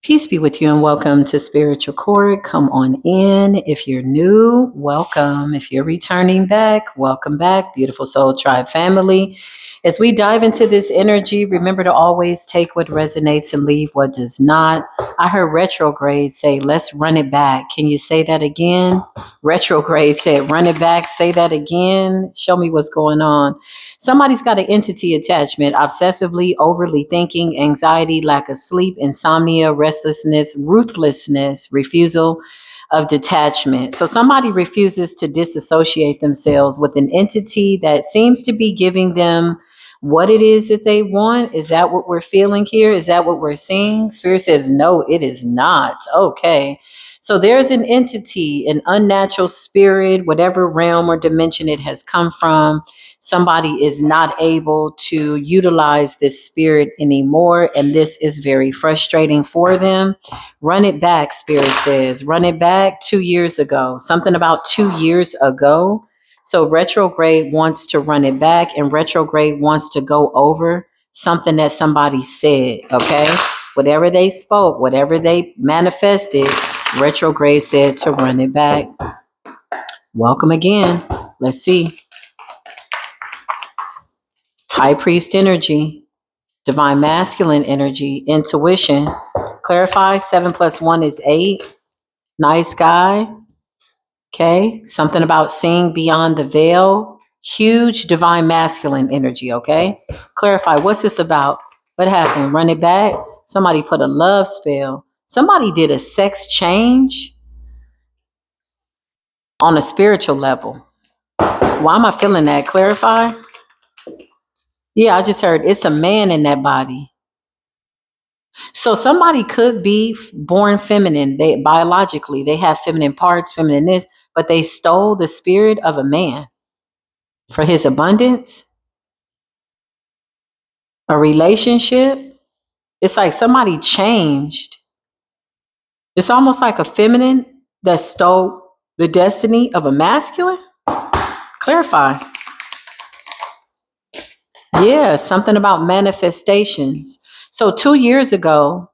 Peace be with you and welcome to Spiritual Court. Come on in. If you're new, welcome. If you're returning back, welcome back. Beautiful Soul Tribe family. As we dive into this energy, remember to always take what resonates and leave what does not. I heard retrograde say, let's run it back. Can you say that again? Retrograde said, run it back. Say that again. Show me what's going on. Somebody's got an entity attachment, obsessively, overly thinking, anxiety, lack of sleep, insomnia, restlessness, ruthlessness, refusal of detachment. So somebody refuses to disassociate themselves with an entity that seems to be giving them what it is that they want. Is that what we're feeling here? Is that what we're seeing? Spirit says, no, it is not. Okay. So there's an entity, an unnatural spirit, whatever realm or dimension it has come from. Somebody is not able to utilize this spirit anymore, and this is very frustrating for them. Run it back, Spirit says. Run it back 2 years ago. Something about 2 years ago. So retrograde wants to run it back, and retrograde wants to go over something that somebody said, okay? Whatever they spoke, whatever they manifested, retrograde said to run it back. Welcome again. Let's see. High priest energy, divine masculine energy, intuition. Clarify, 7 plus 1 is 8. Nice guy. Okay. Something about seeing beyond the veil. Huge divine masculine energy. Okay. Clarify, what's this about? What happened? Run it back. Somebody put a love spell. Somebody did a sex change on a spiritual level. Why am I feeling that? Clarify. Yeah, I just heard it's a man in that body. So somebody could be born feminine. They biologically they have feminine parts, feminine this, but they stole the spirit of a man for his abundance, a relationship. It's like somebody changed. It's almost like a feminine that stole the destiny of a masculine. Clarify. Yeah, something about manifestations. So 2 years ago,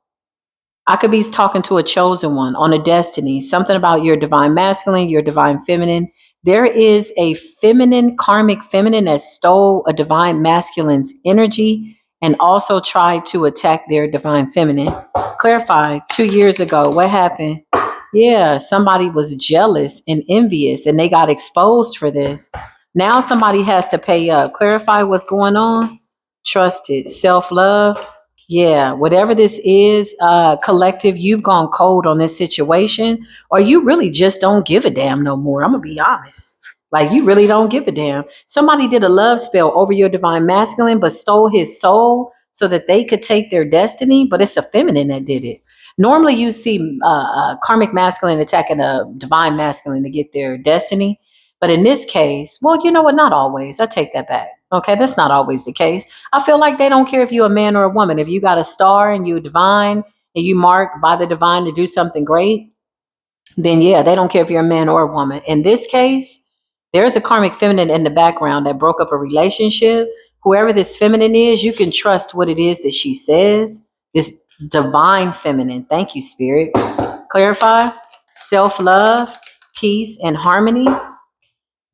I could be talking to a chosen one on a destiny, something about your divine masculine, your divine feminine. There is a feminine, karmic feminine that stole a divine masculine's energy and also tried to attack their divine feminine. Clarify, 2 years ago, what happened? Yeah, somebody was jealous and envious and they got exposed for this. Now somebody has to pay up. Clarify what's going on. Trust it. Self-love. Yeah, whatever this is, collective, you've gone cold on this situation, or you really just don't give a damn no more. I'm gonna be honest. Like you really don't give a damn. Somebody did a love spell over your divine masculine, but stole his soul so that they could take their destiny, but it's a feminine that did it. Normally you see karmic masculine attacking a divine masculine to get their destiny. But in this case, well, you know what? Not always. I take that back. Okay, that's not always the case. I feel like they don't care if you're a man or a woman. If you got a star and you're divine and you mark by the divine to do something great, then yeah, they don't care if you're a man or a woman. In this case, there's a karmic feminine in the background that broke up a relationship. Whoever this feminine is, you can trust what it is that she says. This divine feminine. Thank you, Spirit. Clarify. Self-love, peace, and harmony.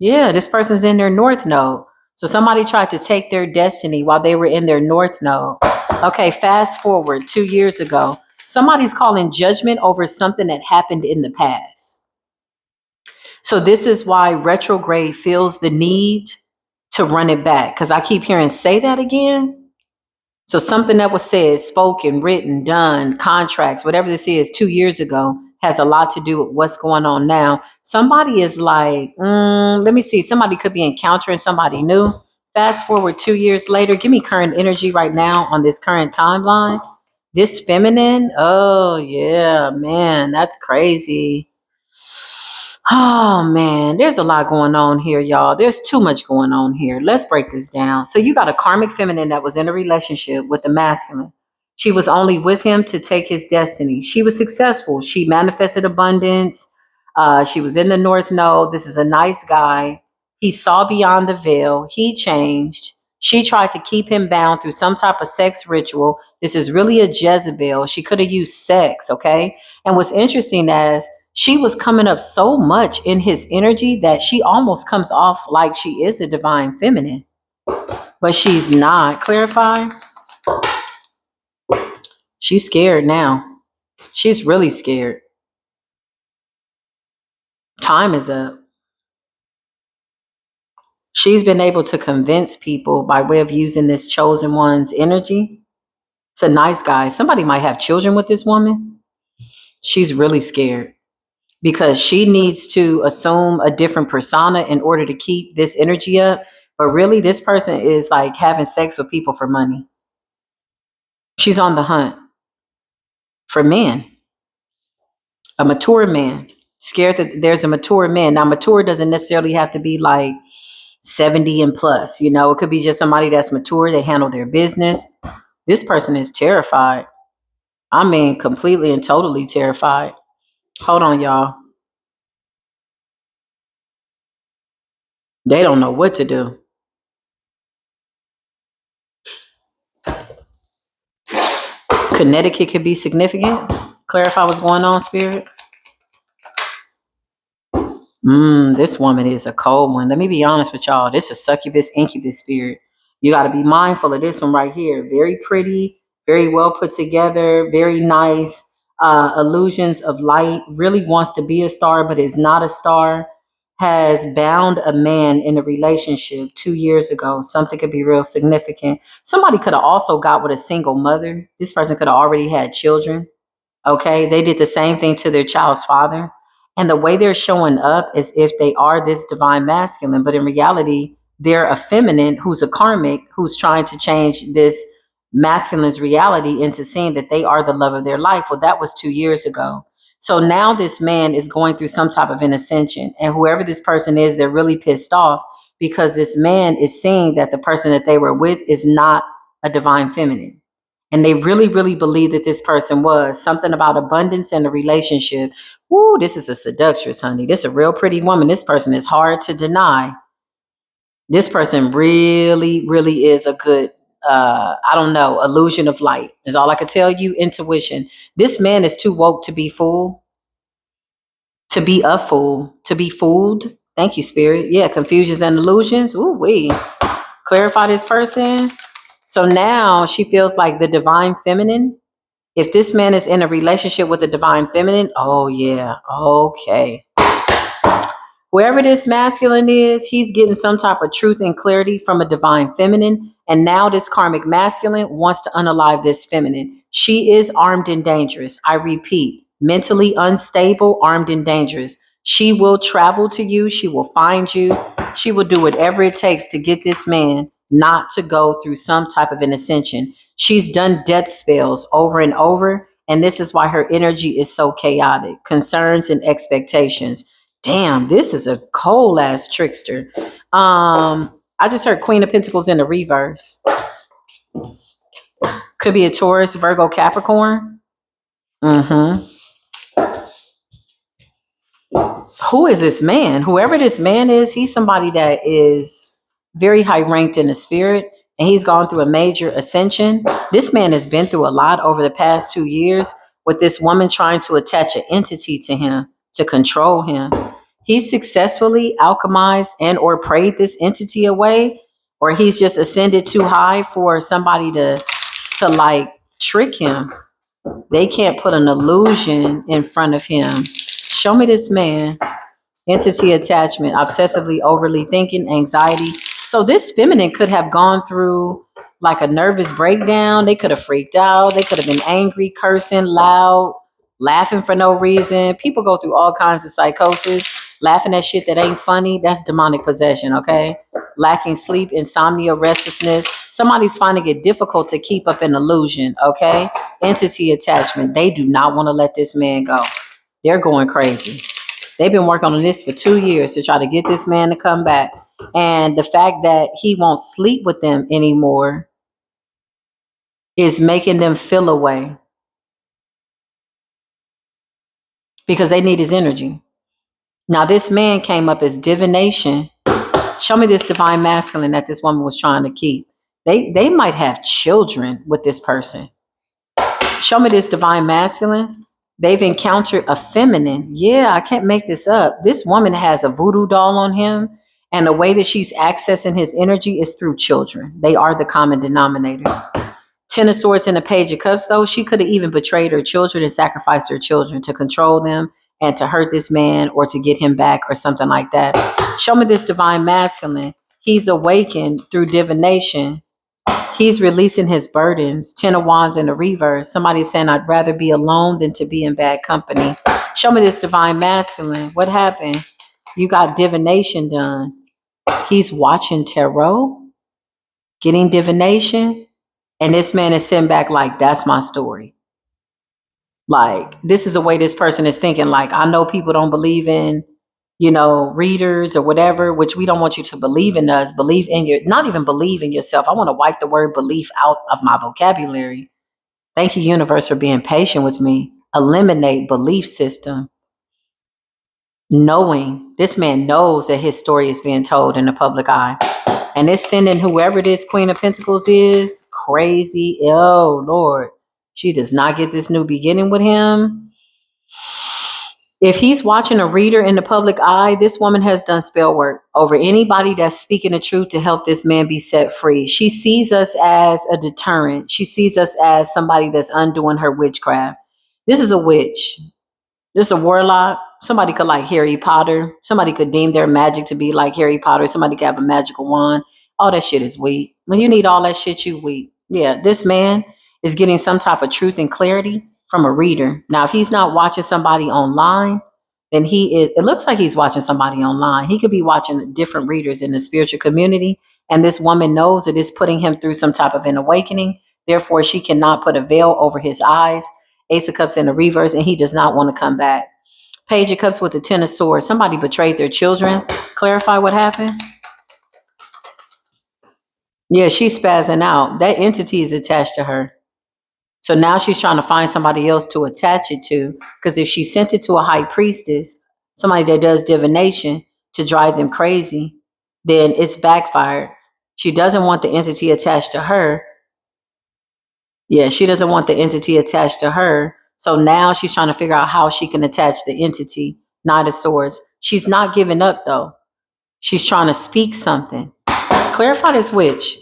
Yeah, this person's in their north node. So somebody tried to take their destiny while they were in their north node. Okay, fast forward 2 years ago. Somebody's calling judgment over something that happened in the past. So this is why retrograde feels the need to run it back. Because I keep hearing say that again. So something that was said, spoken, written, done, contracts, whatever this is 2 years ago has a lot to do with what's going on now. Somebody is like, let me see. Somebody could be encountering somebody new. Fast forward 2 years later. Give me current energy right now on this current timeline. This feminine. Oh, yeah, man, that's crazy. Oh man, there's a lot going on here, y'all. There's too much going on here. Let's break this down. So you got a karmic feminine that was in a relationship with the masculine. She was only with him to take his destiny. She was successful. She manifested abundance. She was in the North Node. This is a nice guy. He saw beyond the veil. He changed. She tried to keep him bound through some type of sex ritual. This is really a Jezebel. She could have used sex, okay? And what's interesting is she was coming up so much in his energy that she almost comes off like she is a divine feminine, but she's not. Clarify? She's scared now. She's really scared. Time is up. She's been able to convince people by way of using this chosen one's energy. It's a nice guy. Somebody might have children with this woman. She's really scared because she needs to assume a different persona in order to keep this energy up. But really, this person is like having sex with people for money. She's on the hunt for men, a mature man, scared that there's a mature man. Now, mature doesn't necessarily have to be like 70 and plus, it could be just somebody that's mature, they handle their business. This person is terrified. I mean, completely and totally terrified. Hold on, y'all. They don't know what to do. Connecticut could be significant. Clarify what's going on, Spirit. This woman is a cold one. Let me be honest with y'all. This is succubus, incubus spirit. You got to be mindful of this one right here. Very pretty, very well put together, very nice. Illusions of light. Really wants to be a star, but is not a star. Has bound a man in a relationship 2 years ago. Something could be real significant. Somebody could have also got with a single mother. This person could have already had children. Okay, they did the same thing to their child's father. And the way they're showing up is if they are this divine masculine, but in reality, they're a feminine who's a karmic who's trying to change this masculine's reality into seeing that they are the love of their life. Well, that was 2 years ago. So now this man is going through some type of an ascension. And whoever this person is, they're really pissed off because this man is seeing that the person that they were with is not a divine feminine. And they really, really believe that this person was something about abundance in a relationship. Woo, this is a seductress, honey. This is a real pretty woman. This person is hard to deny. This person really, really is a good, I don't know, illusion of light is all I could tell you. Intuition. This man is too woke to be fooled, to be a fool, to be fooled. Thank you, Spirit. Yeah, confusions and illusions. Ooh, wee. Clarify this person. So now she feels like the divine feminine. If this man is in a relationship with the divine feminine, oh yeah, okay. Whoever this masculine is, he's getting some type of truth and clarity from a divine feminine. And now this karmic masculine wants to unalive this feminine. She is armed and dangerous. I repeat, mentally unstable, armed and dangerous. She will travel to you. She will find you. She will do whatever it takes to get this man not to go through some type of an ascension. She's done death spells over and over. And this is why her energy is so chaotic. Concerns and expectations. Damn, this is a cold ass trickster. I just heard Queen of Pentacles in the reverse. Could be a Taurus, Virgo, Capricorn. Who is this man? Whoever this man is, he's somebody that is very high ranked in the spirit, and he's gone through a major ascension. This man has been through a lot over the past 2 years with this woman trying to attach an entity to him to control him. He successfully alchemized and or prayed this entity away, or he's just ascended too high for somebody to like trick him. They can't put an illusion in front of him. Show me this man. Entity attachment, obsessively overly thinking, anxiety. So this feminine could have gone through like a nervous breakdown. They could have freaked out. They could have been angry, cursing, loud, laughing for no reason. People go through all kinds of psychosis. Laughing at shit that ain't funny, that's demonic possession, okay? Lacking sleep, insomnia, restlessness. Somebody's finding it difficult to keep up an illusion, okay? Entity attachment. They do not want to let this man go. They're going crazy. They've been working on this for 2 years to try to get this man to come back. And the fact that he won't sleep with them anymore is making them feel away because they need his energy. Now, this man came up as divination. Show me this divine masculine that this woman was trying to keep. They might have children with this person. Show me this divine masculine. They've encountered a feminine. Yeah, I can't make this up. This woman has a voodoo doll on him, and the way that she's accessing his energy is through children. They are the common denominator. Ten of Swords and a Page of Cups, though, she could have even betrayed her children and sacrificed her children to control them and to hurt this man or to get him back or something like that. Show me this divine masculine. He's awakened through divination. He's releasing his burdens. Ten of Wands in the reverse. Somebody's saying, I'd rather be alone than to be in bad company. Show me this divine masculine. What happened? You got divination done. He's watching tarot, getting divination. And this man is sitting back like, that's my story. Like, this is the way this person is thinking. Like, I know people don't believe in, readers or whatever, which we don't want you to believe in us. Believe in not even believe in yourself. I want to wipe the word belief out of my vocabulary. Thank you, universe, for being patient with me. Eliminate belief system. Knowing, this man knows that his story is being told in the public eye. And it's sending whoever this Queen of Pentacles is crazy. Oh, Lord. She does not get this new beginning with him. If he's watching a reader in the public eye, this woman has done spell work over anybody that's speaking the truth to help this man be set free. She sees us as a deterrent. She sees us as somebody that's undoing her witchcraft. This is a witch. This is a warlock. Somebody could like Harry Potter. Somebody could deem their magic to be like Harry Potter. Somebody could have a magical wand. All that shit is weak. When you need all that shit, you weak. Yeah, this man is getting some type of truth and clarity from a reader. Now, if he's not watching somebody online, then it looks like he's watching somebody online. He could be watching different readers in the spiritual community. And this woman knows that it's putting him through some type of an awakening. Therefore, she cannot put a veil over his eyes. Ace of Cups in the reverse, and he does not want to come back. Page of Cups with the Ten of Swords. Somebody betrayed their children. Clarify what happened. Yeah, she's spazzing out. That entity is attached to her. So now she's trying to find somebody else to attach it to. Because if she sent it to a high priestess, somebody that does divination to drive them crazy, then it's backfired. She doesn't want the entity attached to her. Yeah, she doesn't want the entity attached to her. So now she's trying to figure out how she can attach the entity. Knight of Swords. She's not giving up though. She's trying to speak something. Clarify this witch.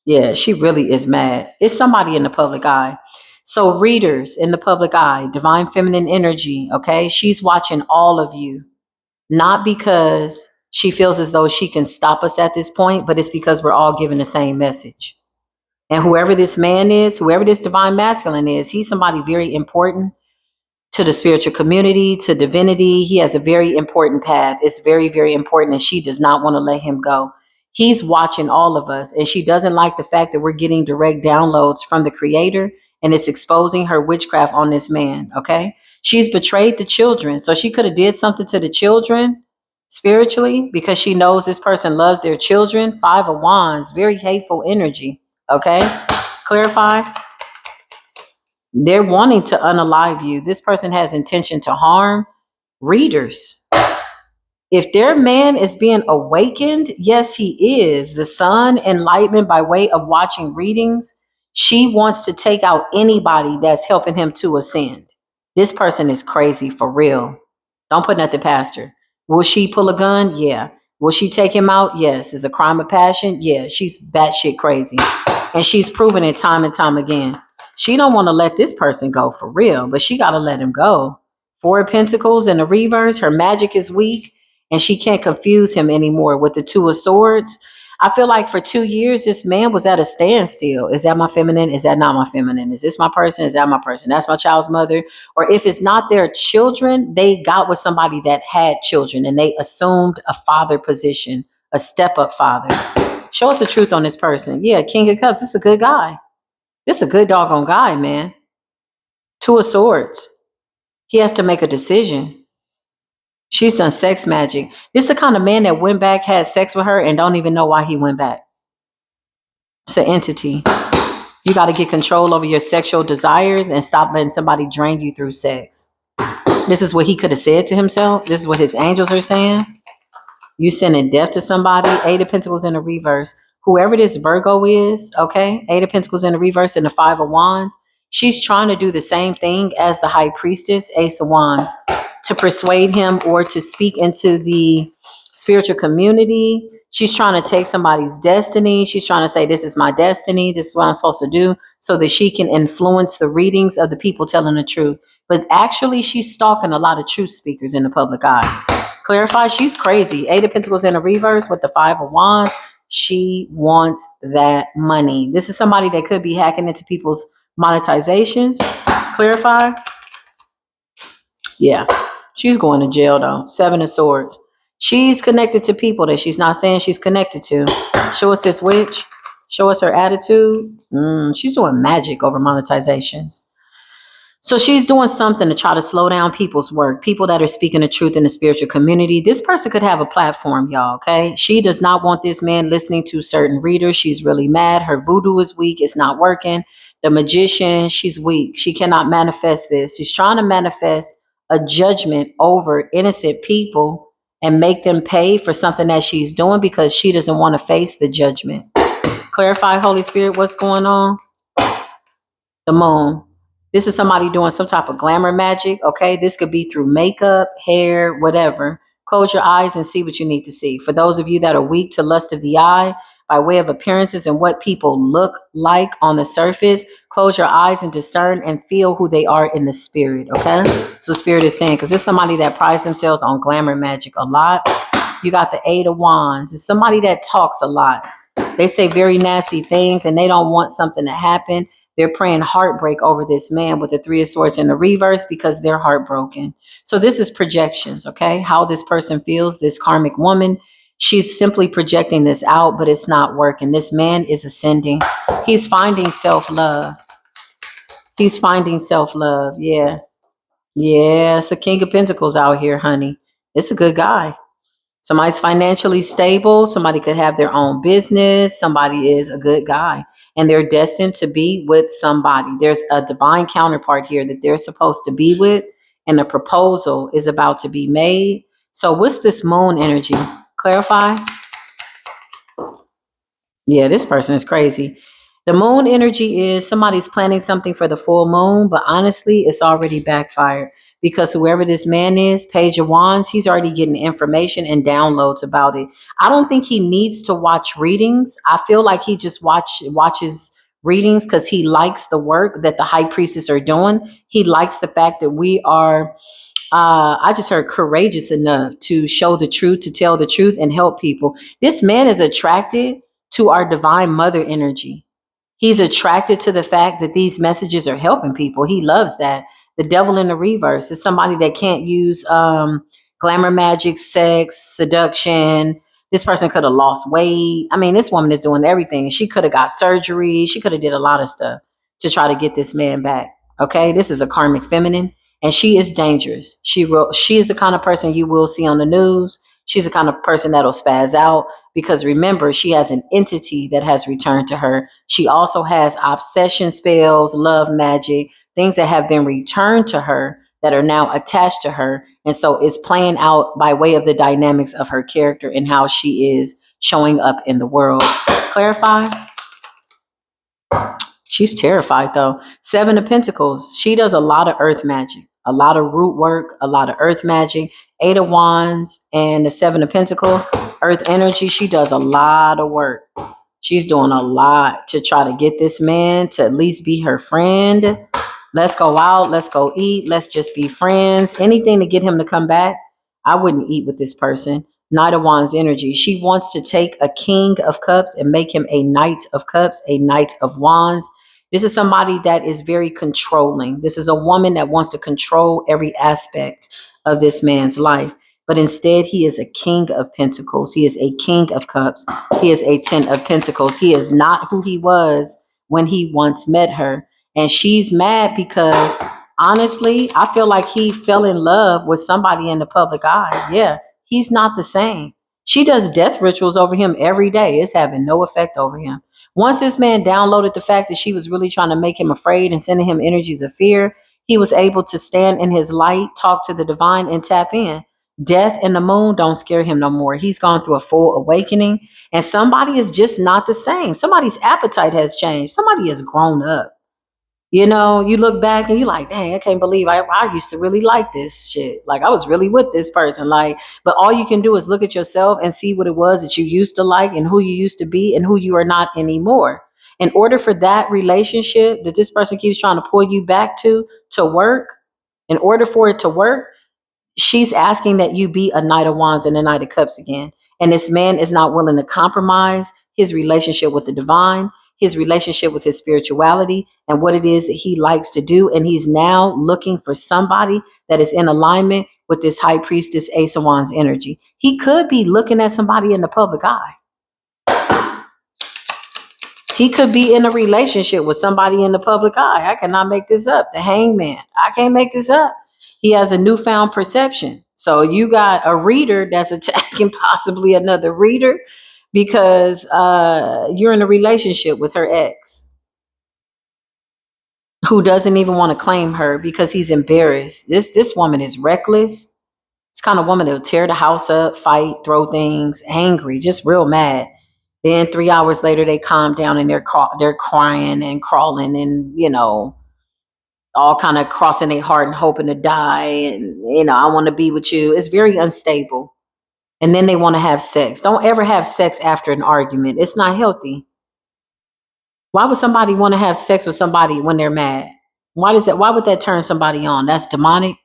Yeah, she really is mad. It's somebody in the public eye. So readers in the public eye, divine feminine energy, okay? She's watching all of you. Not because she feels as though she can stop us at this point, but it's because we're all giving the same message. And whoever this man is, whoever this divine masculine is, he's somebody very important to the spiritual community, to divinity. He has a very important path. It's very, very important, and she does not want to let him go. He's watching all of us, and she doesn't like the fact that we're getting direct downloads from the creator, and it's exposing her witchcraft on this man, okay? She's betrayed the children, so she could have did something to the children spiritually because she knows this person loves their children. Five of Wands, very hateful energy, okay? Clarify. They're wanting to unalive you. This person has intention to harm readers. If their man is being awakened, yes, he is. The sun, enlightenment by way of watching readings. She wants to take out anybody that's helping him to ascend. This person is crazy for real. Don't put nothing past her. Will she pull a gun? Yeah. Will she take him out? Yes. Is a crime of passion? Yeah. She's batshit crazy. And she's proven it time and time again. She don't want to let this person go for real, but she got to let him go. Four of Pentacles in the reverse. Her magic is weak, and she can't confuse him anymore with the Two of Swords. I feel like for 2 years, this man was at a standstill. Is that my feminine? Is that not my feminine? Is this my person? Is that my person? That's my child's mother. Or if it's not their children, they got with somebody that had children, and they assumed a father position, a step-up father. Show us the truth on this person. Yeah, King of Cups. This is a good guy. This is a good doggone guy, man. Two of Swords. He has to make a decision. She's done sex magic. This is the kind of man that went back, had sex with her, and don't even know why he went back. It's an entity. You got to get control over your sexual desires and stop letting somebody drain you through sex. This is what he could have said to himself. This is what his angels are saying. You sending death to somebody. Eight of Pentacles in the reverse. whoever this Virgo is, okay, Eight of Pentacles in the reverse and the Five of Wands, she's trying to do the same thing as the High Priestess, Ace of Wands, to persuade him or to speak into the spiritual community. She's trying to take somebody's destiny. She's trying to say, this is my destiny. This is what I'm supposed to do, so that she can influence the readings of the people telling the truth. But actually, she's stalking a lot of truth speakers in the public eye. Clarify, she's crazy. Eight of Pentacles in the reverse with the Five of Wands. She wants that money. This is somebody that could be hacking into people's monetizations. Clarify. Yeah, she's going to jail though. Seven of Swords. She's connected to people that she's not saying she's connected to. Show us this witch. Show us her attitude. She's doing magic over monetizations. So she's doing something to try to slow down people's work, people that are speaking the truth in the spiritual community. This person could have a platform, y'all, okay? She does not want this man listening to certain readers. She's really mad. Her voodoo is weak. It's not working. The magician, she's weak. She cannot manifest this. She's trying to manifest a judgment over innocent people and make them pay for something that she's doing because she doesn't want to face the judgment. Clarify, Holy Spirit, what's going on? The moon. This is somebody doing some type of glamour magic, okay? This could be through makeup, hair, whatever. Close your eyes and see what you need to see. For those of you that are weak to lust of the eye, by way of appearances and what people look like on the surface, close your eyes and discern and feel who they are in the spirit, okay? So Spirit is saying, because there's somebody that prides themselves on glamour magic a lot. You got the Eight of Wands. It's somebody that talks a lot. They say very nasty things and they don't want something to happen. They're praying heartbreak over this man with the Three of Swords in the reverse because they're heartbroken. So this is projections, okay? How this person feels, this karmic woman, she's simply projecting this out, but it's not working. This man is ascending. He's finding self-love. He's finding self-love. Yeah. Yeah, it's a King of Pentacles out here, honey. It's a good guy. Somebody's financially stable. Somebody could have their own business. Somebody is a good guy and they're destined to be with somebody. There's a divine counterpart here that they're supposed to be with, and a proposal is about to be made. So what's this moon energy? Clarify. Yeah, this person is crazy. The moon energy is somebody's planning something for the full moon, but honestly, it's already backfired because whoever this man is, Page of Wands, he's already getting information and downloads about it. I don't think he needs to watch readings. I feel like he just watches readings because he likes the work that the high priestess are doing. He likes the fact that we are I just heard courageous enough to show the truth, to tell the truth and help people. This man is attracted to our divine mother energy. He's attracted to the fact that these messages are helping people. He loves that. The devil in the reverse is somebody that can't use glamour magic, sex, seduction. This person could have lost weight. I mean, this woman is doing everything. She could have got surgery. She could have did a lot of stuff to try to get this man back. Okay, this is a karmic feminine, and she is dangerous. She is the kind of person you will see on the news. She's the kind of person that'll spaz out because remember, she has an entity that has returned to her. She also has obsession spells, love magic, things that have been returned to her that are now attached to her. And so it's playing out by way of the dynamics of her character and how she is showing up in the world. Clarify? She's terrified though. Seven of Pentacles. She does a lot of earth magic, a lot of root work, a lot of earth magic. Eight of Wands and the Seven of Pentacles, earth energy. She does a lot of work. She's doing a lot to try to get this man to at least be her friend. Let's go out. Let's go eat. Let's just be friends. Anything to get him to come back. I wouldn't eat with this person. Knight of Wands energy. She wants to take a King of Cups and make him a Knight of Cups, a Knight of Wands. This is somebody that is very controlling. This is a woman that wants to control every aspect of this man's life. But instead, he is a King of Pentacles. He is a King of Cups. He is a Ten of Pentacles. He is not who he was when he once met her. And she's mad because honestly, I feel like he fell in love with somebody in the public eye. Yeah, he's not the same. She does death rituals over him every day. It's having no effect over him. Once this man downloaded the fact that she was really trying to make him afraid and sending him energies of fear, he was able to stand in his light, talk to the divine, and tap in. Death and the moon don't scare him no more. He's gone through a full awakening, and somebody is just not the same. Somebody's appetite has changed. Somebody has grown up. You know, you look back and you're like, dang, I can't believe I used to really like this shit. Like I was really with this person. Like, but all you can do is look at yourself and see what it was that you used to like and who you used to be and who you are not anymore. In order for that relationship that this person keeps trying to pull you back to work, in order for it to work, she's asking that you be a Knight of Wands and a Knight of Cups again. And this man is not willing to compromise his relationship with the divine, his relationship with his spirituality, and what it is that he likes to do. And he's now looking for somebody that is in alignment with this High Priestess Ace of Wands energy. He could be looking at somebody in the public eye. He could be in a relationship with somebody in the public eye. I cannot make this up. The Hangman. I can't make this up. He has a newfound perception. So you got a reader that's attacking possibly another reader because you're in a relationship with her ex who doesn't even want to claim her because he's embarrassed. This woman is reckless. It's kind of woman that'll tear the house up, fight, throw things, angry, just real mad. Then 3 hours later, they calm down and they're crying and crawling and, you know, all kind of crossing their heart and hoping to die. And, you know, I want to be with you. It's very unstable. And then they want to have sex. Don't ever have sex after an argument. It's not healthy. Why would somebody want to have sex with somebody when they're mad? Why does that? Why would that turn somebody on? That's demonic.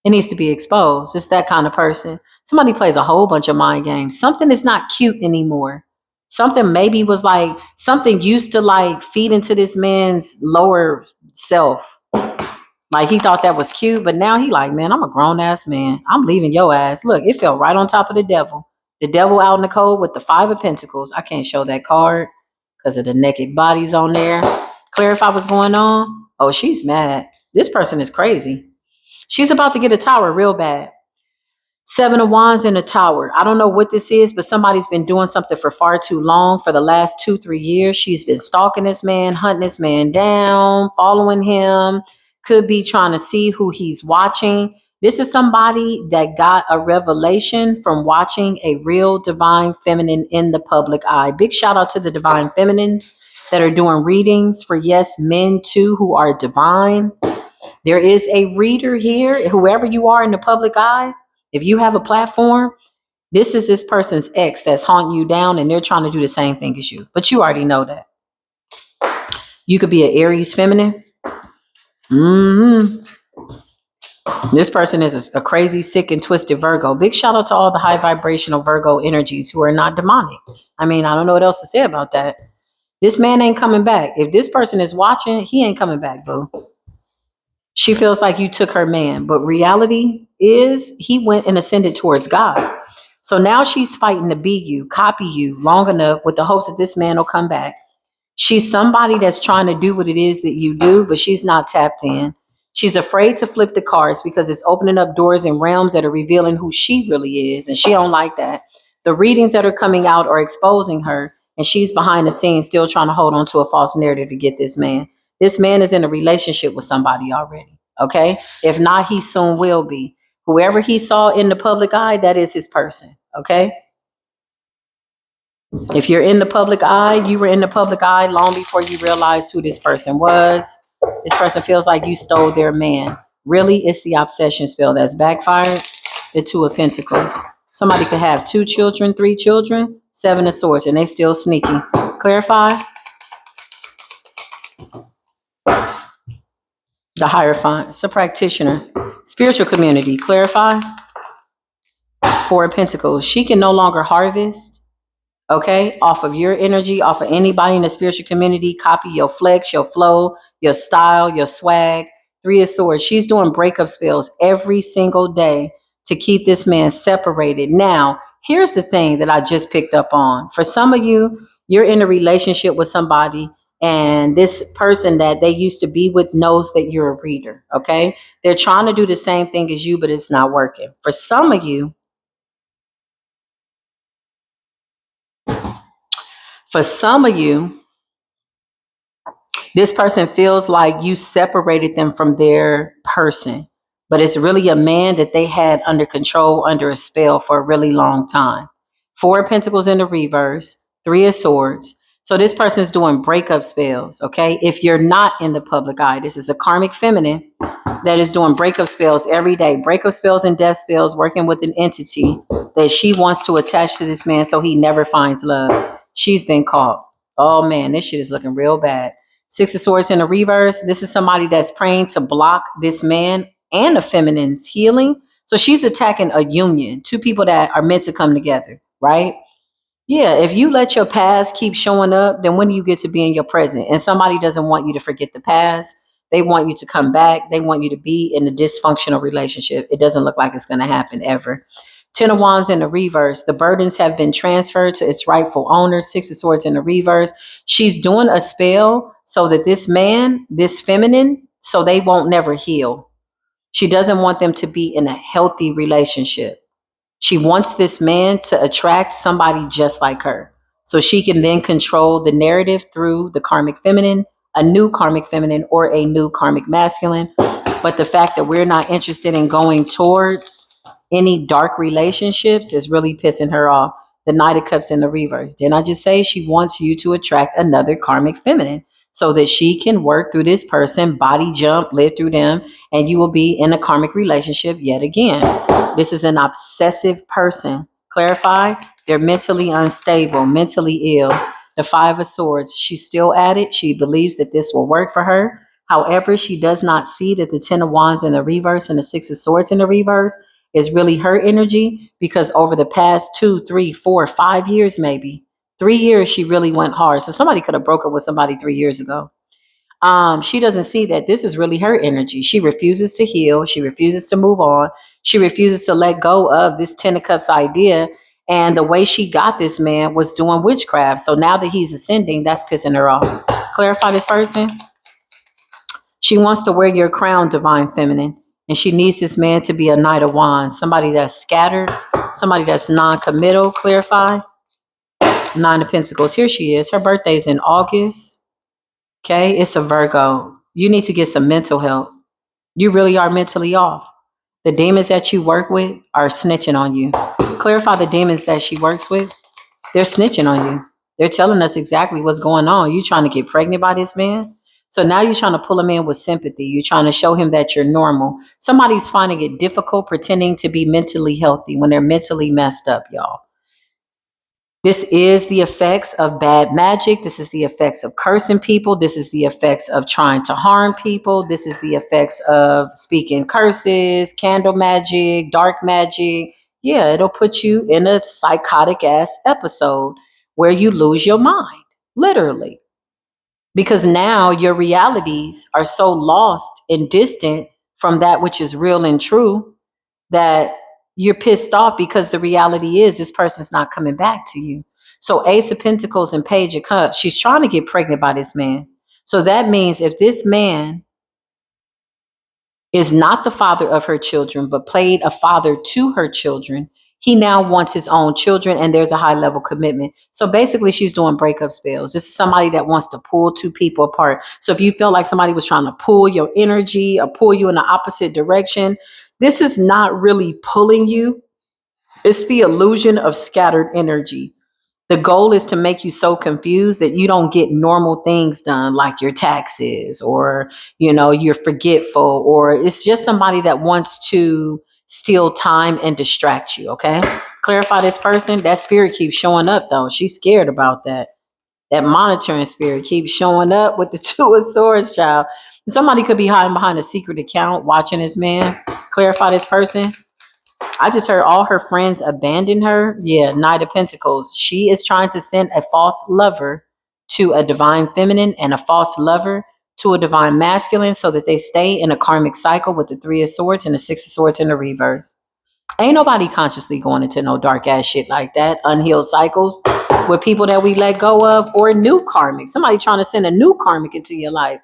It needs to be exposed. It's that kind of person. Somebody plays a whole bunch of mind games. Something is not cute anymore. Something maybe was like, something used to like feed into this man's lower self. Like he thought that was cute, but now he like, man, I'm a grown ass man. I'm leaving your ass. Look, it fell right on top of the devil. The devil out in the cold with the 5 of Pentacles. I can't show that card because of the naked bodies on there. Clarify what's going on. Oh, she's mad. This person is crazy. She's about to get a tower real bad. 7 of Wands in a tower. I don't know what this is, but somebody's been doing something for far too long. For the last 2-3 years, she's been stalking this man, hunting this man down, following him. Could be trying to see who he's watching. This is somebody that got a revelation from watching a real divine feminine in the public eye. Big shout out to the divine feminines that are doing readings for, yes, men too who are divine. There is a reader here, whoever you are in the public eye. If you have a platform, this is this person's ex that's haunting you down and they're trying to do the same thing as you. But you already know that. You could be an Aries feminine. This person is a crazy, sick, and twisted Virgo. Big shout out to all the high vibrational Virgo energies who are not demonic. I mean, I don't know what else to say about that. This man ain't coming back. If this person is watching, he ain't coming back, boo. She feels like you took her man, but reality is he went and ascended towards God. So now she's fighting to be you, copy you long enough with the hopes that this man will come back. She's somebody that's trying to do what it is that you do, but she's not tapped in. She's afraid to flip the cards because it's opening up doors and realms that are revealing who she really is, and she don't like that. The readings that are coming out are exposing her, and she's behind the scenes still trying to hold on to a false narrative to get this man. This man is in a relationship with somebody already, okay? If not, he soon will be. Whoever he saw in the public eye, that is his person, okay? If you're in the public eye, you were in the public eye long before you realized who this person was. This person feels like you stole their man. Really, it's the obsession spell that's backfired. The 2 of Pentacles. Somebody could have 2 children, 3 children, 7 of Swords, and they still sneaky. Clarify. The Hierophant. It's a practitioner. Spiritual community. Clarify. 4 of Pentacles. She can no longer harvest, okay, off of your energy, off of anybody in the spiritual community. Copy your flex, your flow, your style, your swag. 3 of Swords. She's doing breakup spells every single day to keep this man separated. Now, here's the thing that I just picked up on. For some of you, you're in a relationship with somebody and this person that they used to be with knows that you're a reader, okay? They're trying to do the same thing as you, but it's not working. For some of you, this person feels like you separated them from their person. but it's really a man that they had under control, under a spell for a really long time. Four of Pentacles in the reverse, Three of Swords. So this person is doing breakup spells, okay? If you're not in the public eye, this is a karmic feminine that is doing breakup spells every day, breakup spells and death spells, working with an entity that she wants to attach to this man so he never finds love. She's been caught. Oh man, this shit is looking real bad. Six of Swords in the reverse. This is somebody that's praying to block this man and the feminine's healing. So she's attacking a union, two people that are meant to come together, right? Yeah, if you let your past keep showing up, then when do you get to be in your present? And somebody doesn't want you to forget the past. They want you to come back. They want you to be in a dysfunctional relationship. It doesn't look like it's going to happen ever. Ten of Wands in the reverse. The burdens have been transferred to its rightful owner. Six of Swords in the reverse. She's doing a spell so that this man, this feminine, so they won't never heal. She doesn't want them to be in a healthy relationship. She wants this man to attract somebody just like her. So she can then control the narrative through the karmic feminine, a new karmic feminine, or a new karmic masculine. But the fact that we're not interested in going towards any dark relationships is really pissing her off. The Knight of Cups in the reverse. Didn't I just say she wants you to attract another karmic feminine so that she can work through this person, body jump, live through them, and you will be in a karmic relationship yet again. This is an obsessive person. Clarify, they're mentally unstable, mentally ill. The Five of Swords, she's still at it. She believes that this will work for her. However, she does not see that the Ten of Wands in the reverse and the Six of Swords in the reverse is really her energy, because over the past 2, 3, 4, 5 years, maybe 3 years, she really went hard. So somebody could have broke up with somebody 3 years ago. She doesn't see that this is really her energy. She refuses to heal. She refuses to move on. She refuses to let go of this Ten of Cups idea. And the way she got this man was doing witchcraft. So now that he's ascending, that's pissing her off. Clarify this person. She wants to wear your crown, divine feminine. And she needs this man to be a Knight of Wands, somebody that's scattered, somebody that's non-committal. Clarify. Nine of Pentacles. Here she is. Her birthday's in August. Okay, it's a Virgo. You need to get some mental help. You really are mentally off. The demons that you work with are snitching on you. Clarify the demons that she works with. They're snitching on you. They're telling us exactly what's going on. You trying to get pregnant by this man? So now you're trying to pull him in with sympathy. You're trying to show him that you're normal. Somebody's finding it difficult pretending to be mentally healthy when they're mentally messed up, y'all. This is the effects of bad magic. This is the effects of cursing people. This is the effects of trying to harm people. This is the effects of speaking curses, candle magic, dark magic. Yeah, it'll put you in a psychotic ass episode where you lose your mind, literally. Because now your realities are so lost and distant from that which is real and true that you're pissed off, because the reality is this person's not coming back to you. So Ace of Pentacles and Page of Cups, she's trying to get pregnant by this man. So that means if this man is not the father of her children, but played a father to her children, he now wants his own children, and there's a high level commitment. So basically she's doing breakup spells. This is somebody that wants to pull two people apart. So if you feel like somebody was trying to pull your energy or pull you in the opposite direction, this is not really pulling you. It's the illusion of scattered energy. The goal is to make you so confused that you don't get normal things done, like your taxes, or, you're forgetful, or it's just somebody that wants to steal time and distract you. Okay. Clarify this person. That spirit keeps showing up though. She's scared about that. That monitoring spirit keeps showing up with the Two of Swords, child. Somebody could be hiding behind a secret account watching this man. Clarify this person. I just heard all her friends abandon her. Yeah, Knight of Pentacles. She is trying to send a false lover to a divine feminine and a false lover to a divine masculine so that they stay in a karmic cycle with the Three of Swords and the Six of Swords in the reverse. Ain't nobody consciously going into no dark ass shit like that. Unhealed cycles with people that we let go of, or new karmic. Somebody trying to send a new karmic into your life.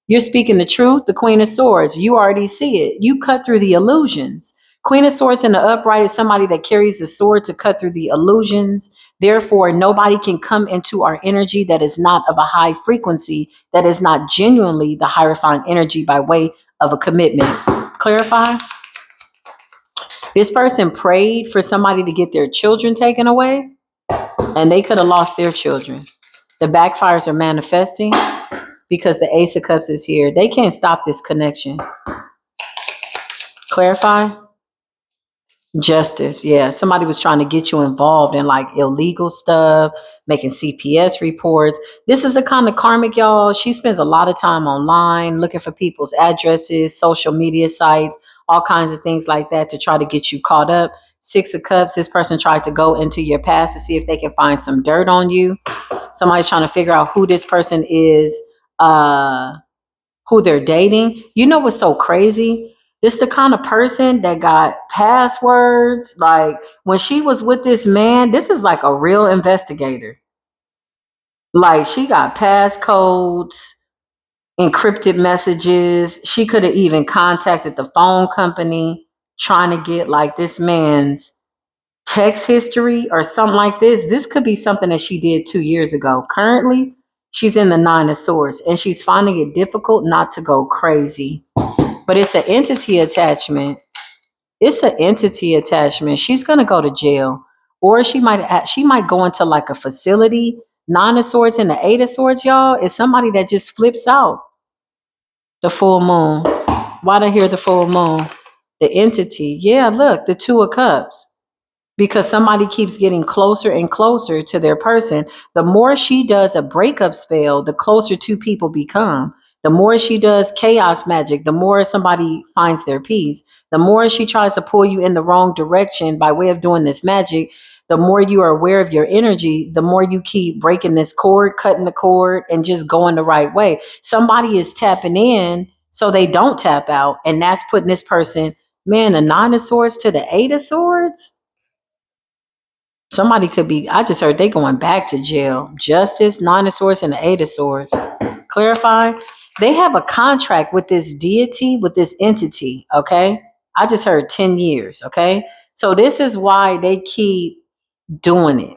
You're speaking the truth, the Queen of Swords. You already see it. You cut through the illusions. Queen of Swords in the upright is somebody that carries the sword to cut through the illusions. Therefore, nobody can come into our energy that is not of a high frequency, that is not genuinely the hierophant energy by way of a commitment. Clarify. This person prayed for somebody to get their children taken away, and they could have lost their children. The backfires are manifesting because the Ace of Cups is here. They can't stop this connection. Clarify. Justice. Yeah. Somebody was trying to get you involved in like illegal stuff, making CPS reports. This is the kind of karmic, y'all. She spends a lot of time online looking for people's addresses, social media sites, all kinds of things like that to try to get you caught up. Six of Cups. This person tried to go into your past to see if they can find some dirt on you. Somebody's trying to figure out who this person is, who they're dating. You know what's so crazy? This the kind of person that got passwords. Like when she was with this man, this is like a real investigator. Like she got passcodes, encrypted messages. She could have even contacted the phone company trying to get like this man's text history or something like this. This could be something that she did 2 years ago. Currently, she's in the Nine of Swords and she's finding it difficult not to go crazy. But it's an entity attachment. It's an entity attachment. She's gonna go to jail, or she might go into like a facility. Nine of Swords and the Eight of Swords, y'all, is somebody that just flips out. The full moon. Why do I hear the full moon? The entity. Yeah, look, the Two of Cups. Because somebody keeps getting closer and closer to their person. The more she does a breakup spell, the closer two people become. The more she does chaos magic, the more somebody finds their peace. The more she tries to pull you in the wrong direction by way of doing this magic, the more you are aware of your energy, the more you keep breaking this cord, cutting the cord, and just going the right way. Somebody is tapping in so they don't tap out. And that's putting this person, man, the Nine of Swords to the Eight of Swords. Somebody could be, I just heard they going back to jail. Justice, Nine of Swords, and the Eight of Swords. Clarify. They have a contract with this deity, with this entity, okay? I just heard 10 years, okay? So this is why they keep doing it.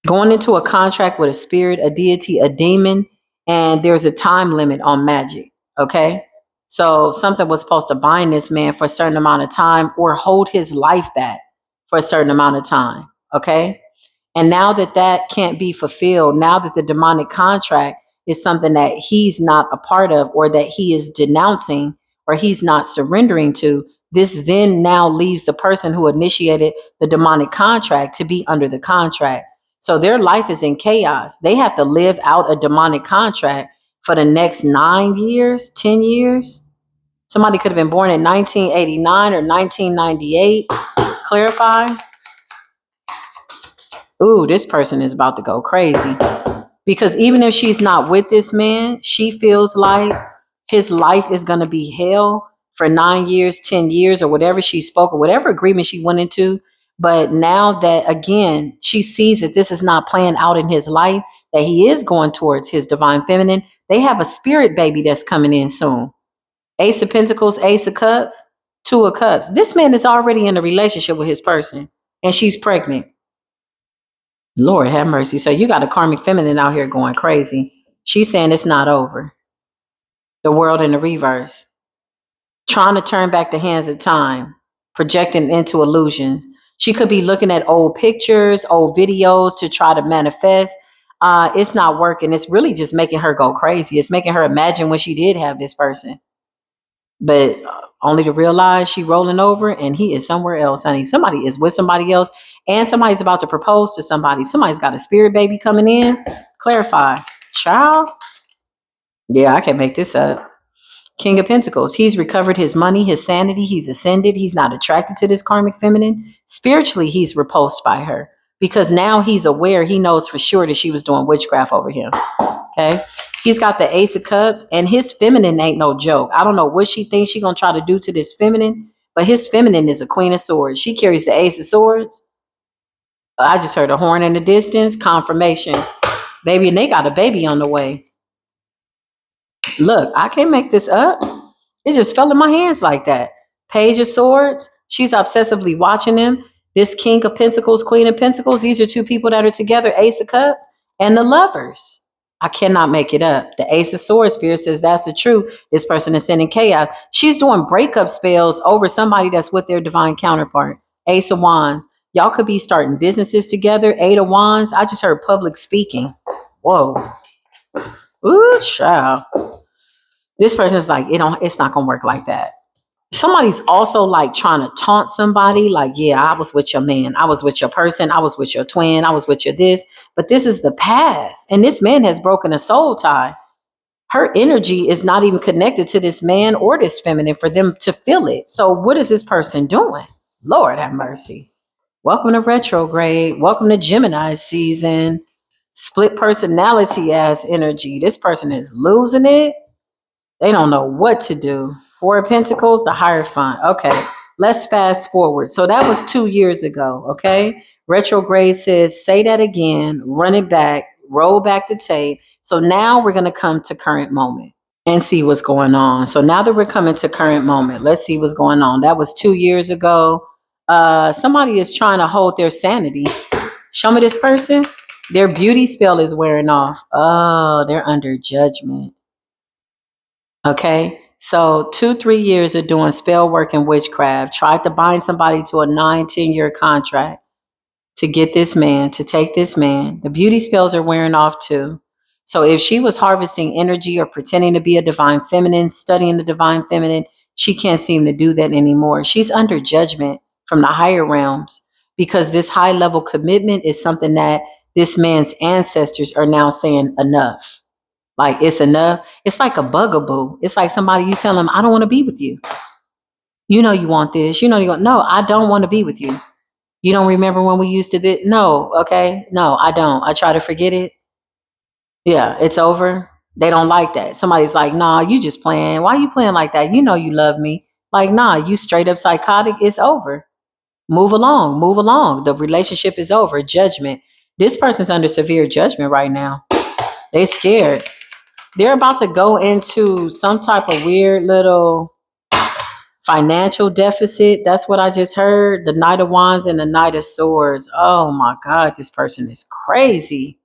Going into a contract with a spirit, a deity, a demon, and there's a time limit on magic, okay? So something was supposed to bind this man for a certain amount of time or hold his life back for a certain amount of time, okay? And now that that can't be fulfilled, now that the demonic contract is something that he's not a part of or that he is denouncing or he's not surrendering to, this then now leaves the person who initiated the demonic contract to be under the contract. So their life is in chaos. They have to live out a demonic contract for the next 9 years, 10 years. Somebody could have been born in 1989 or 1998. Clarify. Ooh, this person is about to go crazy. Because even if she's not with this man, she feels like his life is going to be hell for 9 years, 10 years, or whatever she spoke, or whatever agreement she went into. But now that, again, she sees that this is not playing out in his life, that he is going towards his divine feminine, they have a spirit baby that's coming in soon. Ace of Pentacles, Ace of Cups, Two of Cups. This man is already in a relationship with his person, and she's pregnant. Lord have mercy. So you got a karmic feminine out here going crazy. She's saying it's not over. The world in the reverse. Trying to turn back the hands of time, projecting into illusions. She could be looking at old pictures, old videos to try to manifest. It's not working. It's really just making her go crazy. It's making her imagine when she did have this person. But only to realize she rolling over and he is somewhere else, honey. Somebody is with somebody else and somebody's about to propose to somebody. Somebody's got a spirit baby coming in. Clarify. Child? Yeah, I can't make this up. King of Pentacles. He's recovered his money, his sanity. He's ascended. He's not attracted to this karmic feminine. Spiritually, he's repulsed by her because now he's aware. He knows for sure that she was doing witchcraft over him. Okay. He's got the Ace of Cups and his feminine ain't no joke. I don't know what she thinks she's going to try to do to this feminine, but his feminine is a Queen of Swords. She carries the Ace of Swords. I just heard a horn in the distance. Confirmation. Baby, and they got a baby on the way. Look, I can't make this up. It just fell in my hands like that. Page of Swords. She's obsessively watching them. This King of Pentacles, Queen of Pentacles. These are two people that are together. Ace of Cups and the Lovers. I cannot make it up. The Ace of Swords spirit says that's the truth. This person is sending chaos. She's doing breakup spells over somebody that's with their divine counterpart. Ace of Wands. Y'all could be starting businesses together. Eight of Wands. I just heard public speaking. Whoa. Ooh, child. This person is like, it's not gonna work like that. Somebody's also like trying to taunt somebody, like, yeah, I was with your man, I was with your person, I was with your twin, I was with your this, but this is the past. And this man has broken a soul tie. Her energy is not even connected to this man or this feminine for them to feel it. So what is this person doing? Lord have mercy. Welcome to retrograde. Welcome to Gemini season. Split personality ass energy. This person is losing it. They don't know what to do. Four of Pentacles, the Hierophant. Okay, let's fast forward. So that was 2 years ago, okay? Retrograde says, say that again, run it back, roll back the tape. So now we're going to come to current moment and see what's going on. So now that we're coming to current moment, let's see what's going on. That was 2 years ago. Somebody is trying to hold their sanity. Show me this person. Their beauty spell is wearing off. Oh, they're under judgment. Okay, so 2, 3 years of doing spell work and witchcraft, tried to bind somebody to a 9, 10 year contract to get this man, to take this man. The beauty spells are wearing off too. So if she was harvesting energy or pretending to be a divine feminine, studying the divine feminine, she can't seem to do that anymore. She's under judgment from the higher realms because this high level commitment is something that this man's ancestors are now saying enough. Like, it's enough. It's like a bugaboo. It's like somebody, you tell them, I don't want to be with you. You know you want this. You know you want, no, I don't want to be with you. You don't remember when we used to do? No, okay. No, I don't. I try to forget it. Yeah, it's over. They don't like that. Somebody's like, nah, you just playing. Why you playing like that? You know you love me. Like, nah, you straight up psychotic. It's over. Move along. Move along. The relationship is over. Judgment. This person's under severe judgment right now. They scared. They're about to go into some type of weird little financial deficit. That's what I just heard. The Knight of Wands and the Knight of Swords. Oh my God, this person is crazy.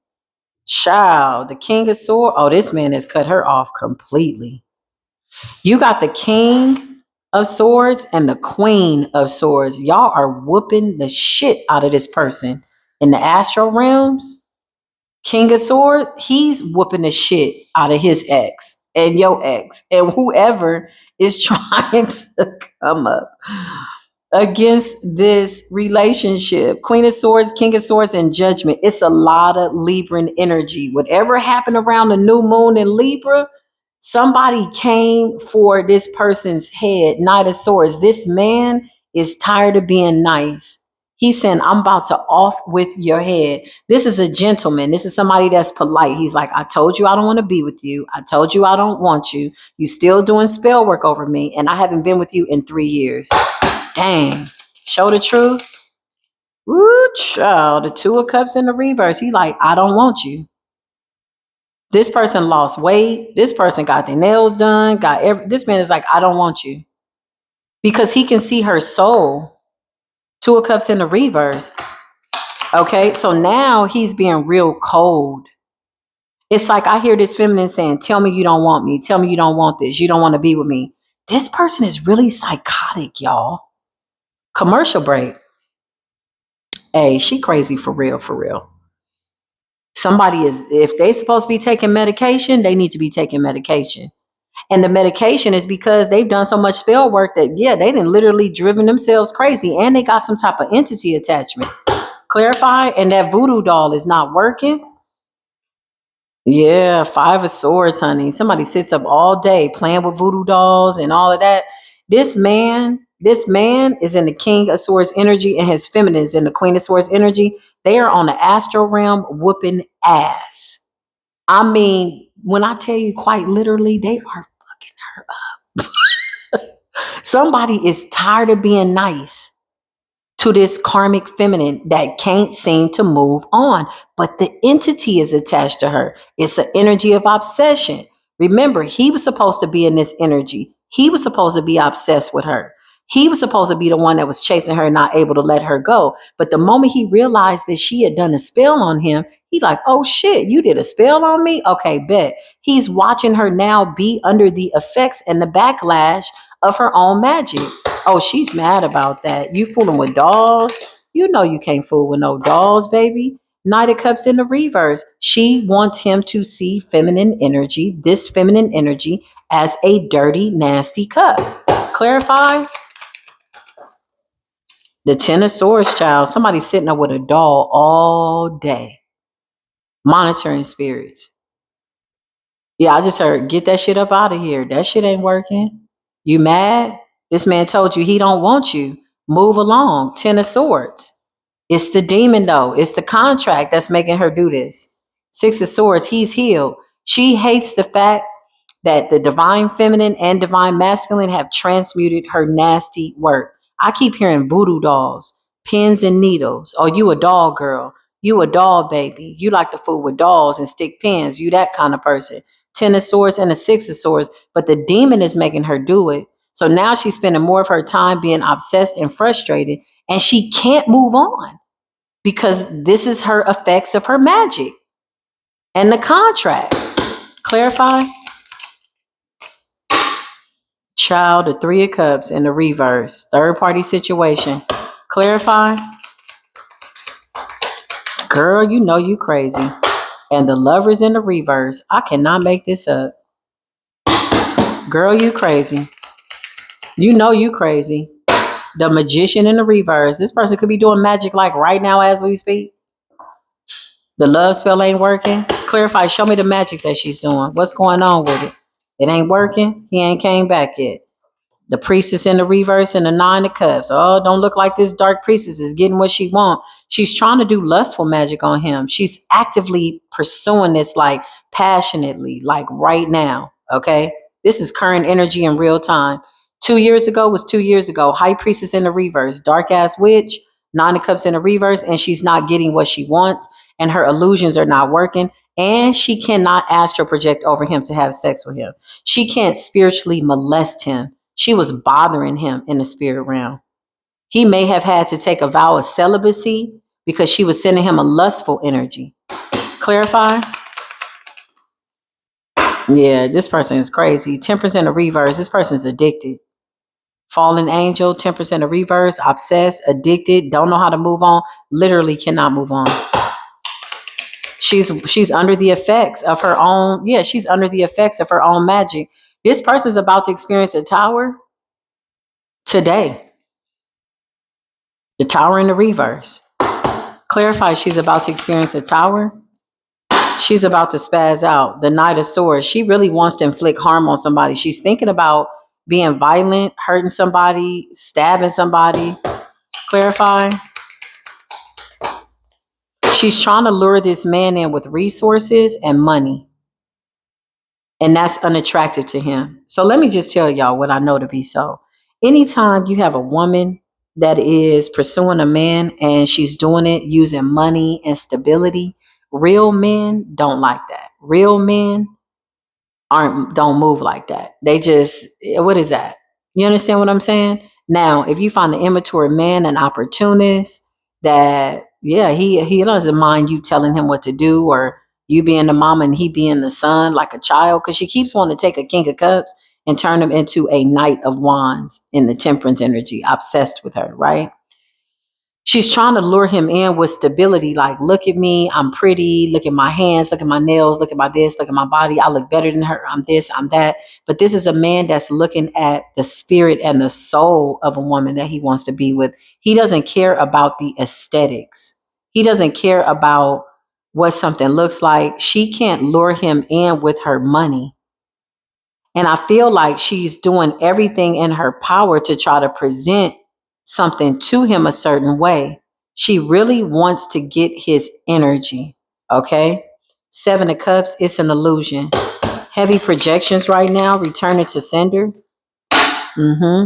Child, the King of Swords. Oh, this man has cut her off completely. You got the King of Swords and the Queen of Swords. Y'all are whooping the shit out of this person in the astral realms. King of Swords, he's whooping the shit out of his ex and your ex and whoever is trying to come up against this relationship. Queen of Swords, King of Swords, and Judgment. It's a lot of Libran energy. Whatever happened around the new moon in Libra, somebody came for this person's head. Knight of Swords. This man is tired of being nice. He's saying, I'm about to off with your head. This is a gentleman. This is somebody that's polite. He's like, I told you I don't want to be with you. I told you I don't want you. You still doing spell work over me, and I haven't been with you in 3 years. Dang. Show the truth. Woo, child. The Two of Cups in the reverse. He like, I don't want you. This person lost weight. This person got their nails done. This man is like, I don't want you. Because he can see her soul. Two of Cups in the reverse. Okay, so now he's being real cold. It's like I hear this feminine saying, tell me you don't want me. Tell me you don't want this. You don't want to be with me. This person is really psychotic, y'all. Commercial break. Hey, she crazy for real, for real. Somebody is, if they supposed to be taking medication, they need to be taking medication. And the medication is because they've done so much spell work that, yeah, they done literally driven themselves crazy and they got some type of entity attachment. Clarify, and that voodoo doll is not working. Yeah, Five of Swords, honey. Somebody sits up all day playing with voodoo dolls and all of that. This man is in the King of Swords energy and his feminine is in the Queen of Swords energy. They are on the astral realm whooping ass. I mean, when I tell you quite literally, they are fucking her up. Somebody is tired of being nice to this karmic feminine that can't seem to move on, but the entity is attached to her. It's an energy of obsession. Remember, he was supposed to be in this energy. He was supposed to be obsessed with her. He was supposed to be the one that was chasing her, not able to let her go. But the moment he realized that she had done a spell on him, He like, oh shit, you did a spell on me? Okay, bet. He's watching her now be under the effects and the backlash of her own magic. Oh, she's mad about that. You fooling with dolls? You know you can't fool with no dolls, baby. Knight of Cups in the reverse. She wants him to see feminine energy, this feminine energy, as a dirty, nasty cup. Clarify? The Ten of Swords, child. Somebody sitting up with a doll all day, monitoring spirits. Yeah, I just heard, get that shit up out of here. That shit ain't working. You mad? This man told you he don't want you. Move along. Ten of Swords. It's the demon though. It's the contract that's making her do this. Six of Swords. He's healed. She hates the fact that the divine feminine and divine masculine have transmuted her nasty work. I keep hearing voodoo dolls, pins and needles. Oh, you a doll girl. You a doll baby. You like to fool with dolls and stick pins. You that kind of person. Ten of Swords and a Six of Swords. But the demon is making her do it. So now she's spending more of her time being obsessed and frustrated, and she can't move on because this is her effects of her magic and the contract. Clarify? Child, the Three of Cups in the reverse. Third party situation. Clarify? Girl, you know you crazy. And the Lovers in the reverse. I cannot make this up. Girl, you crazy. You know you crazy. The Magician in the reverse. This person could be doing magic like right now as we speak. The love spell ain't working. Clarify, show me the magic that she's doing. What's going on with it? It ain't working. He ain't came back yet. The Priestess in the reverse and the Nine of Cups. Oh, don't look like this dark priestess is getting what she wants. She's trying to do lustful magic on him. She's actively pursuing this like passionately, like right now. Okay. This is current energy in real time. 2 years ago was 2 years ago. High Priestess in the reverse, dark ass witch, Nine of Cups in the reverse, and she's not getting what she wants, and her illusions are not working, and she cannot astral project over him to have sex with him. She can't spiritually molest him. She was bothering him in the spirit realm. He may have had to take a vow of celibacy because she was sending him a lustful energy. Clarify? Yeah, this person is crazy. 10% of reverse. This person's addicted. Fallen angel, 10% of reverse, obsessed, addicted, don't know how to move on, literally cannot move on. She's under the effects of her own, she's under the effects of her own magic. This person's about to experience a tower today. The Tower in the reverse. Clarify, she's about to experience a tower. She's about to spaz out. The Knight of Swords. She really wants to inflict harm on somebody. She's thinking about being violent, hurting somebody, stabbing somebody. Clarify. She's trying to lure this man in with resources and money. And that's unattractive to him. So let me just tell y'all what I know to be so. Anytime you have a woman that is pursuing a man and she's doing it using money and stability, real men don't like that. Real men don't move like that. They just, what is that? You understand what I'm saying? Now, if you find an immature man, an opportunist, that he doesn't mind you telling him what to do, or you being the mama and he being the son like a child, because she keeps wanting to take a King of Cups and turn him into a Knight of Wands in the Temperance energy, obsessed with her, right? She's trying to lure him in with stability, like, look at me, I'm pretty, look at my hands, look at my nails, look at my this, look at my body, I look better than her, I'm this, I'm that. But this is a man that's looking at the spirit and the soul of a woman that he wants to be with. He doesn't care about the aesthetics. He doesn't care about what something looks like. She can't lure him in with her money. And I feel like she's doing everything in her power to try to present something to him a certain way. She really wants to get his energy. Okay. Seven of Cups, it's an illusion. Heavy projections right now, returning to sender.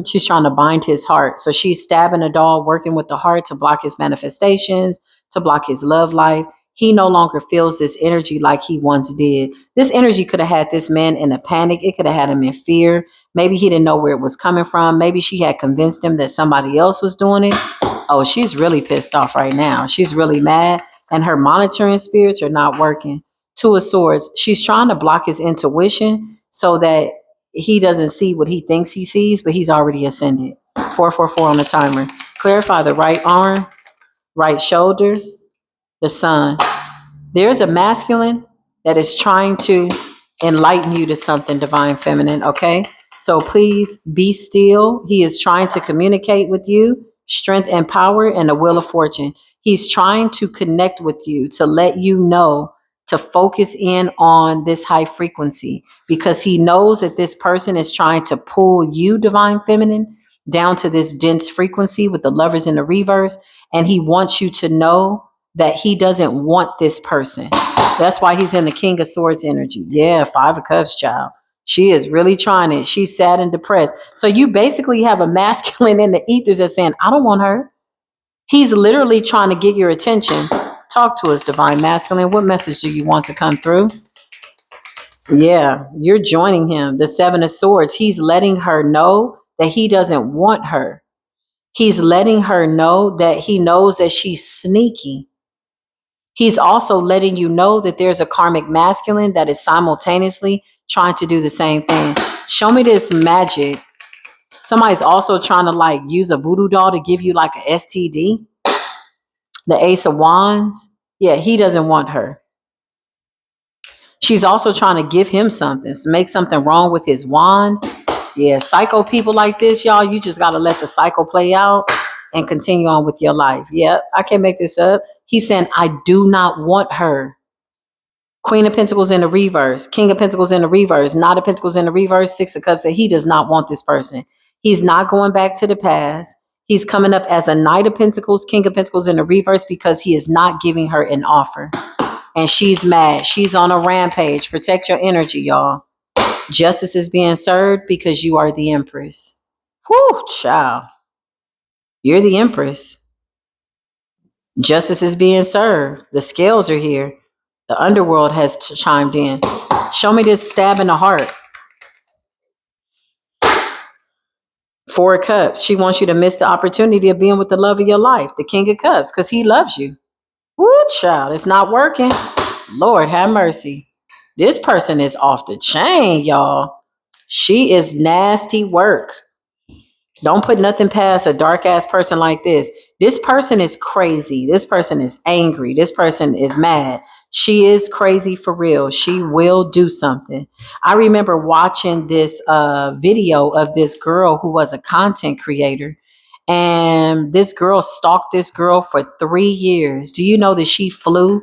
She's trying to bind his heart. So she's stabbing a doll, working with the heart to block his manifestations, to block his love life. He no longer feels this energy like he once did. This energy could have had this man in a panic. It could have had him in fear. Maybe he didn't know where it was coming from. Maybe she had convinced him that somebody else was doing it. Oh, she's really pissed off right now. She's really mad. and her monitoring spirits are not working. Two of Swords, she's trying to block his intuition so that he doesn't see what he thinks he sees, but he's already ascended. 444 on the timer. Clarify the right arm, right shoulder, the sun. There's a masculine that is trying to enlighten you to something, divine feminine, okay? So please be still. He is trying to communicate with you, strength and power and the wheel of fortune. He's trying to connect with you to let you know to focus in on this high frequency because he knows that this person is trying to pull you, divine feminine, down to this dense frequency with the lovers in the reverse. And he wants you to know that he doesn't want this person. That's why he's in the King of Swords energy. Yeah, Five of Cups, child. She is really trying it. She's sad and depressed. So you basically have a masculine in the ethers that's saying, I don't want her. He's literally trying to get your attention. Talk to us, divine masculine. What message do you want to come through? Yeah, you're joining him. The Seven of Swords. He's letting her know that he doesn't want her. He's letting her know that he knows that she's sneaky. He's also letting you know that there's a karmic masculine that is simultaneously trying to do the same thing. Show me this magic. Somebody's also trying to like use a voodoo doll to give you like a STD. The Ace of Wands. Yeah, he doesn't want her. She's also trying to give him something, make something wrong with his wand. Yeah, psycho people like this, y'all, you just got to let the cycle play out and continue on with your life. Yep, I can't make this up. He's saying, I do not want her. Queen of Pentacles in the reverse, King of Pentacles in the reverse, Knight of Pentacles in the reverse, Six of Cups. That he does not want this person. He's not going back to the past. He's coming up as a Knight of Pentacles, King of Pentacles in the reverse because he is not giving her an offer. And she's mad. She's on a rampage. Protect your energy, y'all. Justice is being served because you are the Empress. Whew, child. You're the Empress. Justice is being served. The scales are here. The underworld has chimed in. Show me this stab in the heart. Four of Cups. She wants you to miss the opportunity of being with the love of your life. The King of Cups, because he loves you. Woo, child. It's not working. Lord, have mercy. This person is off the chain, y'all. She is nasty work. Don't put nothing past a dark ass person like this. This person is crazy. This person is angry. This person is mad. She is crazy for real. She will do something. I remember watching this video of this girl who was a content creator. And this girl stalked this girl for 3 years. Do you know that she flew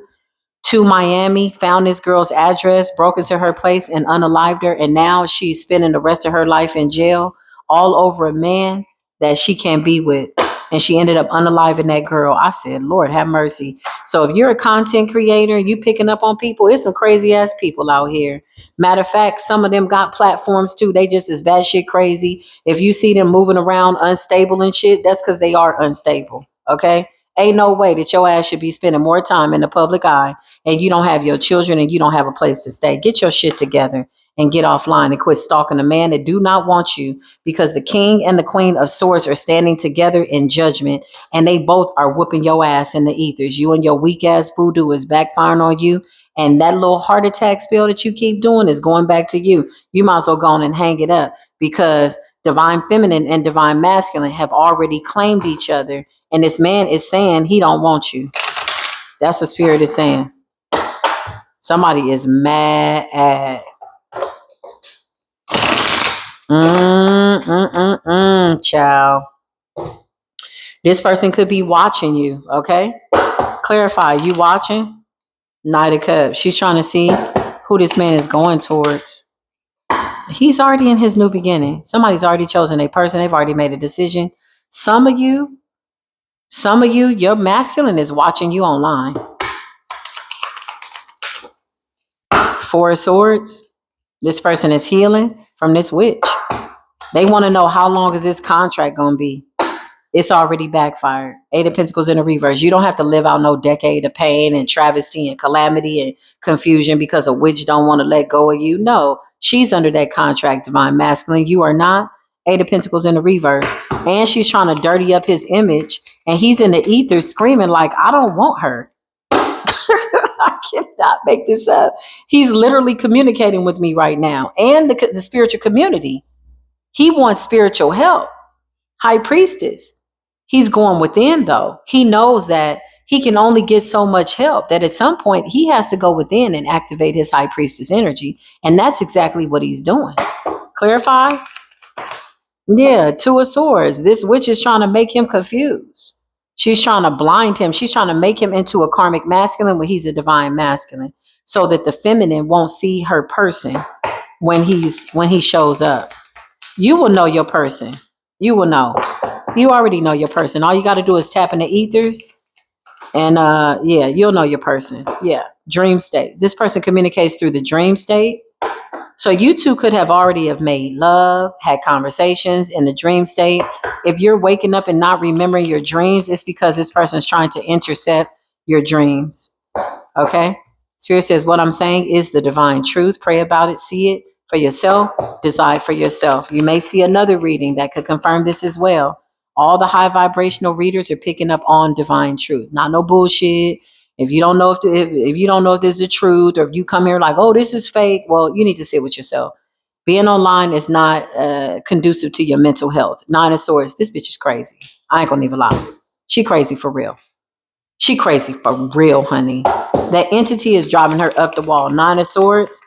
to Miami, found this girl's address, broke into her place and unalived her. And now she's spending the rest of her life in jail all over a man that she can't be with. And she ended up unaliving that girl. I said, Lord, have mercy. So if you're a content creator, you picking up on people, it's some crazy ass people out here. Matter of fact, some of them got platforms too. They just as bad shit crazy. If you see them moving around unstable and shit, that's because they are unstable. Okay? Ain't no way that your ass should be spending more time in the public eye and you don't have your children and you don't have a place to stay. Get your shit together and get offline and quit stalking a man that do not want you, because the King and the Queen of Swords are standing together in judgment and they both are whooping your ass in the ethers. You and your weak ass voodoo is backfiring on you, and that little heart attack spell that you keep doing is going back to you. You might as well go on and hang it up, because divine feminine and divine masculine have already claimed each other, and this man is saying he don't want you. That's what spirit is saying. Somebody is mad at. Child. This person could be watching you, okay? Clarify, you watching? Knight of Cups. She's trying to see who this man is going towards. He's already in his new beginning. Somebody's already chosen a person. They've already made a decision. Some of you, your masculine is watching you online. Four of Swords. This person is healing from this witch. They want to know, how long is this contract going to be? It's already backfired. Eight of Pentacles in the reverse. You don't have to live out no decade of pain and travesty and calamity and confusion because a witch don't want to let go of you. No, she's under that contract, divine masculine. You are not. Eight of Pentacles in the reverse. And she's trying to dirty up his image. And he's in the ether screaming like, I don't want her. cannot make this up. He's literally communicating with me right now, and the spiritual community. He wants spiritual help. High priestess. He's going within though. He knows that he can only get so much help, that at some point he has to go within and activate his high priestess energy. And that's exactly what he's doing. Clarify? Yeah, Two of Swords. This witch is trying to make him confused. She's trying to blind him. She's trying to make him into a karmic masculine when he's a divine masculine, so that the feminine won't see her person when he shows up. You will know your person. You will know. You already know your person. All you got to do is tap in the ethers, and yeah, you'll know your person. Yeah, dream state. This person communicates through the dream state. So you two could have already have made love, had conversations in the dream state. If you're waking up and not remembering your dreams, it's because this person is trying to intercept your dreams. Okay? Spirit says, what I'm saying is the divine truth. Pray about it, see it for yourself, decide for yourself. You may see another reading that could confirm this as well. All the high vibrational readers are picking up on divine truth, not no bullshit. If you don't know if you don't know if this is the truth, or if you come here like, oh, this is fake, well, you need to sit with yourself. Being online is not conducive to your mental health. Nine of Swords, this bitch is crazy. I ain't gonna even lie. She crazy for real. She crazy for real, honey. That entity is driving her up the wall. Nine of Swords,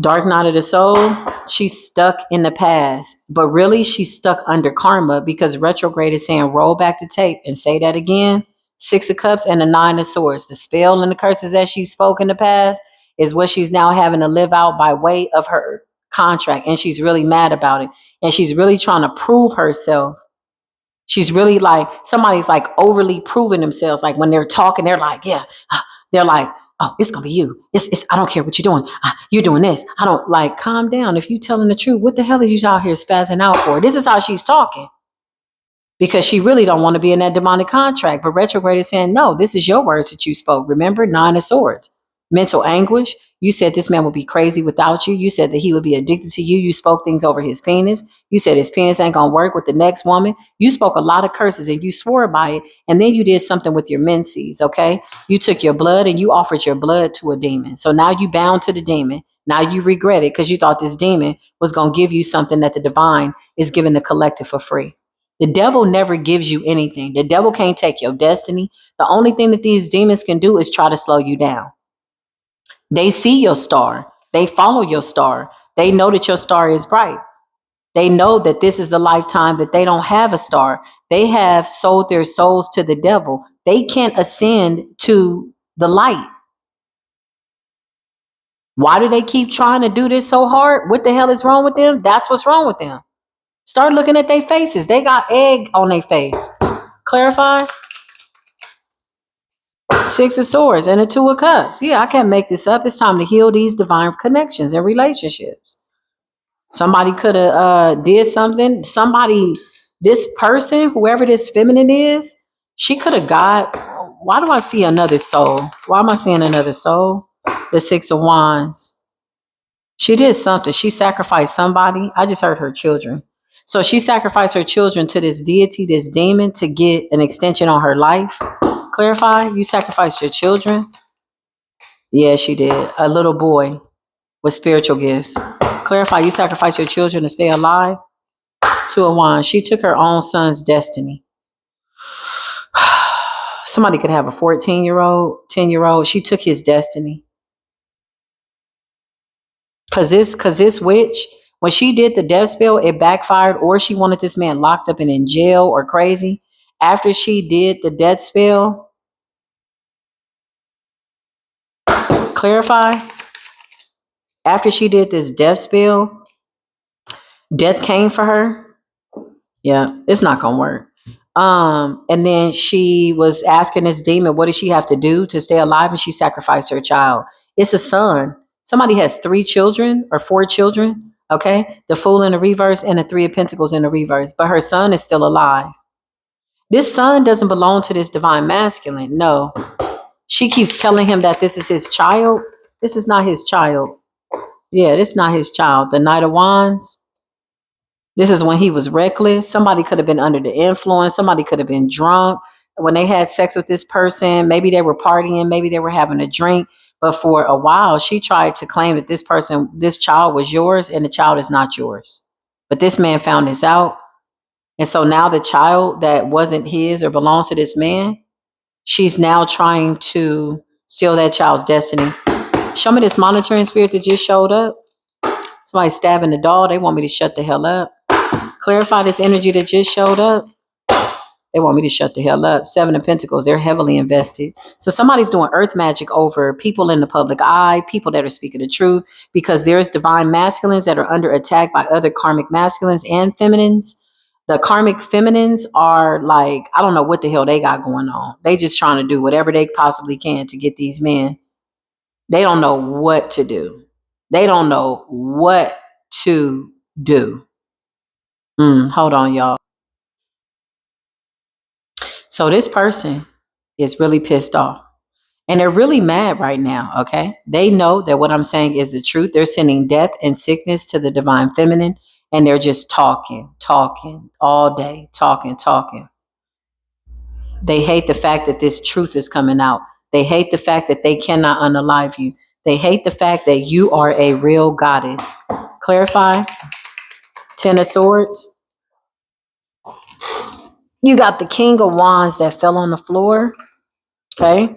dark night of the soul. She's stuck in the past, but really she's stuck under karma, because retrograde is saying roll back the tape and say that again. Six of Cups and the Nine of Swords. The spell and the curses that she spoke in the past is what she's now having to live out by way of her contract. And she's really mad about it. And she's really trying to prove herself. She's really like, somebody's like overly proving themselves. Like when they're talking, they're like, yeah, they're like, oh, it's gonna be you. It's I don't care what you're doing. You're doing this. I don't, like, calm down. If you telling the truth, what the hell are you out here spazzing out for? This is how she's talking, because she really don't want to be in that demonic contract. But retrograde is saying, no, this is your words that you spoke. Remember, Nine of Swords, mental anguish. You said this man would be crazy without you. You said that he would be addicted to you. You spoke things over his penis. You said his penis ain't gonna work with the next woman. You spoke a lot of curses and you swore by it. And then you did something with your menses, okay? You took your blood and you offered your blood to a demon. So now you bound to the demon. Now you regret it because you thought this demon was gonna give you something that the divine is giving the collective for free. The devil never gives you anything. The devil can't take your destiny. The only thing that these demons can do is try to slow you down. They see your star. They follow your star. They know that your star is bright. They know that this is the lifetime that they don't have a star. They have sold their souls to the devil. They can't ascend to the light. Why do they keep trying to do this so hard? What the hell is wrong with them? That's what's wrong with them. Start looking at their faces. They got egg on their face. Clarify? Six of Swords and the Two of Cups. Yeah, I can't make this up. It's time to heal these divine connections and relationships. Somebody could have did something. Somebody, this person, whoever this feminine is, she could have got. Why do I see another soul? Why am I seeing another soul? The Six of Wands. She did something. She sacrificed somebody. I just heard her children. So she sacrificed her children to this deity, this demon, to get an extension on her life. Clarify? You sacrificed your children? Yeah, she did. A little boy with spiritual gifts. Clarify, you sacrificed your children to stay alive? Two of Wands. She took her own son's destiny. Somebody could have a 14-year-old, 10-year-old. She took his destiny. Cause this witch, when she did the death spell, it backfired, or she wanted this man locked up and in jail or crazy. After she did the death spell, clarify, after she did this death spell, death came for her. Yeah, it's not gonna work. And then she was asking this demon, what does she have to do to stay alive? And she sacrificed her child. It's a son. Somebody has 3 children or 4 children. Okay. The Fool in the reverse and the Three of Pentacles in the reverse. But her son is still alive. This son doesn't belong to this divine masculine. No. She keeps telling him that this is his child. This is not his child. Yeah, this is not his child. The Knight of Wands. This is when he was reckless. Somebody could have been under the influence. Somebody could have been drunk. when they had sex with this person, maybe they were partying, maybe they were having a drink, but for a while she tried to claim that this child was yours, and the child is not yours. But this man found this out. And so now the child that wasn't his or belongs to this man, she's now trying to steal that child's destiny. Show me this monitoring spirit that just showed up. Somebody stabbing the doll. They want me to shut the hell up. Clarify this energy that just showed up. They want me to shut the hell up. Seven of Pentacles, they're heavily invested. So somebody's doing earth magic over people in the public eye, people that are speaking the truth, because there's divine masculines that are under attack by other karmic masculines and feminines. The karmic feminines are like, I don't know what the hell they got going on. They just trying to do whatever they possibly can to get these men. They don't know what to do. They don't know what to do. Hold on, y'all. So this person is really pissed off. And they're really mad right now, okay? They know that what I'm saying is the truth. They're sending death and sickness to the divine feminine, and they're just talking all day, talking. They hate the fact that this truth is coming out. They hate the fact that they cannot unalive you. They hate the fact that you are a real goddess. Clarify. Ten of Swords. You got the King of Wands that fell on the floor, okay?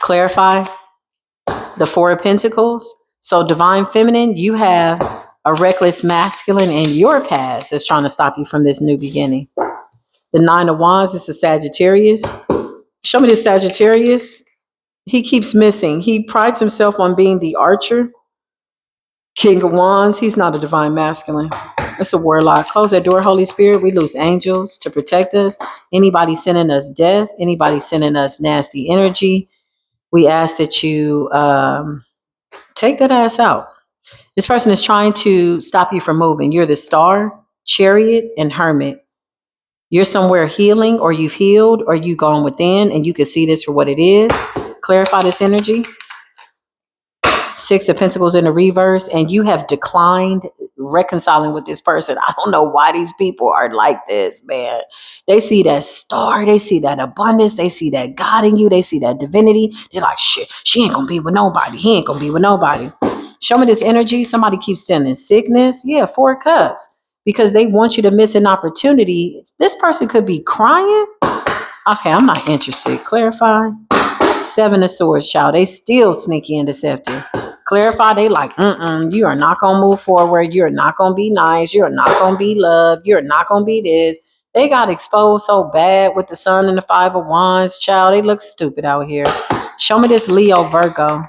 Clarify. The Four of Pentacles. So divine feminine, you have a reckless masculine in your past that's trying to stop you from this new beginning. The Nine of Wands is a Sagittarius. Show me this Sagittarius. He keeps missing. He prides himself on being the archer. King of Wands, he's not a divine masculine. It's a warlock. Close that door, Holy Spirit. We lose angels to protect us. Anybody sending us death, anybody sending us nasty energy, we ask that you take that ass out. This person is trying to stop you from moving. You're the Star, Chariot, and Hermit. You're somewhere healing, or you've healed, or you've gone within, and you can see this for what it is. Clarify this energy. Six of Pentacles in the reverse, and you have declined reconciling with this person. I don't know why these people are like this, man. They see that star, they see that abundance, they see that God in you, they see that divinity. They're like, shit, she ain't gonna be with nobody. He ain't gonna be with nobody. Show me this energy. Somebody keeps sending sickness. Yeah, Four of Cups, because they want you to miss an opportunity. This person could be crying. Okay, I'm not interested. Clarify. Seven of Swords, child. They still sneaky and deceptive. Clarify, they like, you are not going to move forward. You're not going to be nice. You're not going to be loved. You're not going to be this. They got exposed so bad with the Sun and the Five of Wands, child. They look stupid out here. Show me this Leo Virgo.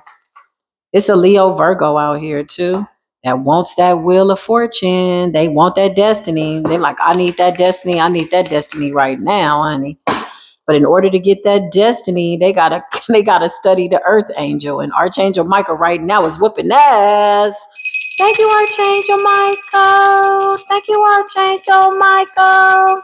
It's a Leo Virgo out here too that wants that Wheel of Fortune. They want that destiny. They're like, I need that destiny. I need that destiny right now, honey. But in order to get that destiny, they gotta study the Earth Angel. And Archangel Michael right now is whooping ass. Thank you, Archangel Michael. Thank you, Archangel Michael.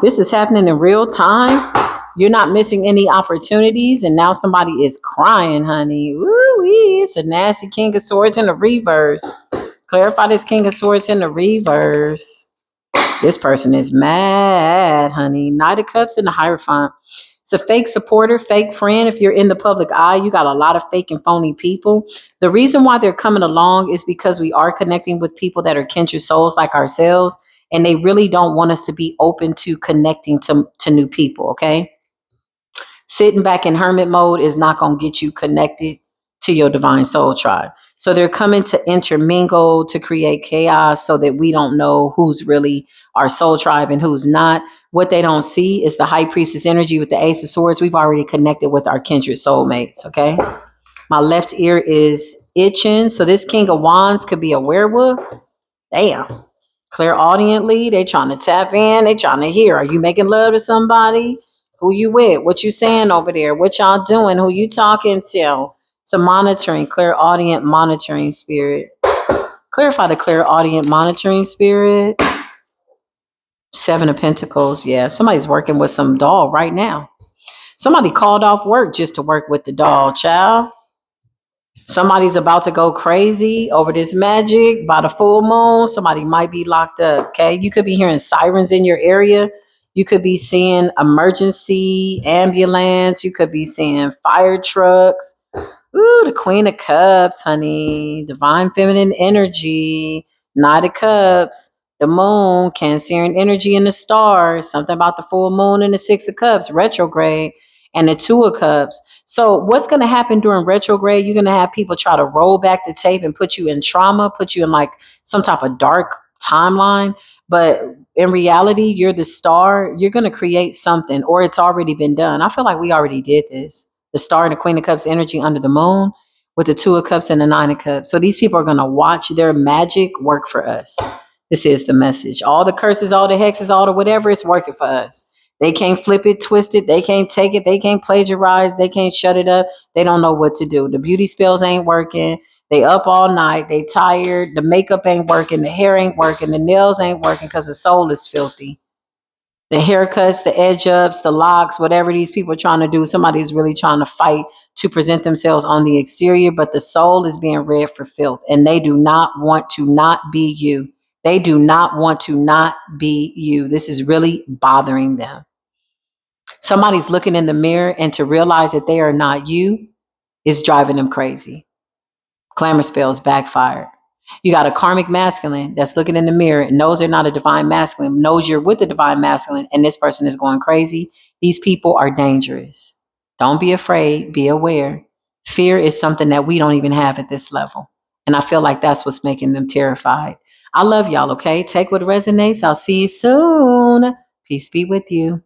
This is happening in real time. You're not missing any opportunities. And now somebody is crying, honey. Woo-wee. It's a nasty King of Swords in the reverse. Clarify this King of Swords in the reverse. This person is mad, honey. Knight of Cups in the Hierophant. It's a fake supporter, fake friend. If you're in the public eye, you got a lot of fake and phony people. The reason why they're coming along is because we are connecting with people that are kindred souls like ourselves. And they really don't want us to be open to connecting to new people, okay? Sitting back in hermit mode is not going to get you connected to your divine soul tribe. So they're coming to intermingle, to create chaos so that we don't know who's really our soul tribe and who's not. What they don't see is the High Priestess energy with the Ace of Swords. We've already connected with our kindred soulmates, okay? My left ear is itching. So this King of Wands could be a werewolf. Damn. Clairaudiently, they trying to tap in. They trying to hear. Are you making love to somebody? Who you with? What you saying over there? What y'all doing? Who you talking to? It's a monitoring, clairaudient monitoring spirit. Clarify the clairaudient monitoring spirit. Seven of Pentacles. Yeah, somebody's working with some doll right now. Somebody called off work just to work with the doll, child. Somebody's about to go crazy over this magic by the full moon. Somebody might be locked up. Okay. You could be hearing sirens in your area. You could be seeing emergency ambulance. You could be seeing fire trucks. Ooh, the Queen of Cups, honey. Divine feminine energy. Knight of Cups. The moon, Cancerian energy in the stars. Something about the full moon and the Six of Cups, retrograde, and the Two of Cups. So what's going to happen during retrograde? You're going to have people try to roll back the tape and put you in trauma, put you in like some type of dark timeline. But in reality, you're the star. You're going to create something, or it's already been done. I feel like we already did this. The star and the Queen of Cups energy under the moon with the Two of Cups and the Nine of Cups. So these people are going to watch their magic work for us. This is the message. All the curses, all the hexes, all the whatever is working for us. They can't flip it, twist it. They can't take it. They can't plagiarize. They can't shut it up. They don't know what to do. The beauty spells ain't working. They up all night. They tired. The makeup ain't working. The hair ain't working. The nails ain't working because the soul is filthy. The haircuts, the edge ups, the locks, whatever these people are trying to do, somebody's really trying to fight to present themselves on the exterior, but the soul is being read for filth, and they do not want to not be you. They do not want to not be you. This is really bothering them. Somebody's looking in the mirror, and to realize that they are not you is driving them crazy. Glamour spells backfired. You got a karmic masculine that's looking in the mirror and knows they're not a divine masculine, knows you're with a divine masculine, and this person is going crazy. These people are dangerous. Don't be afraid, be aware. Fear is something that we don't even have at this level. And I feel like that's what's making them terrified. I love y'all, okay? Take what resonates. I'll see you soon. Peace be with you.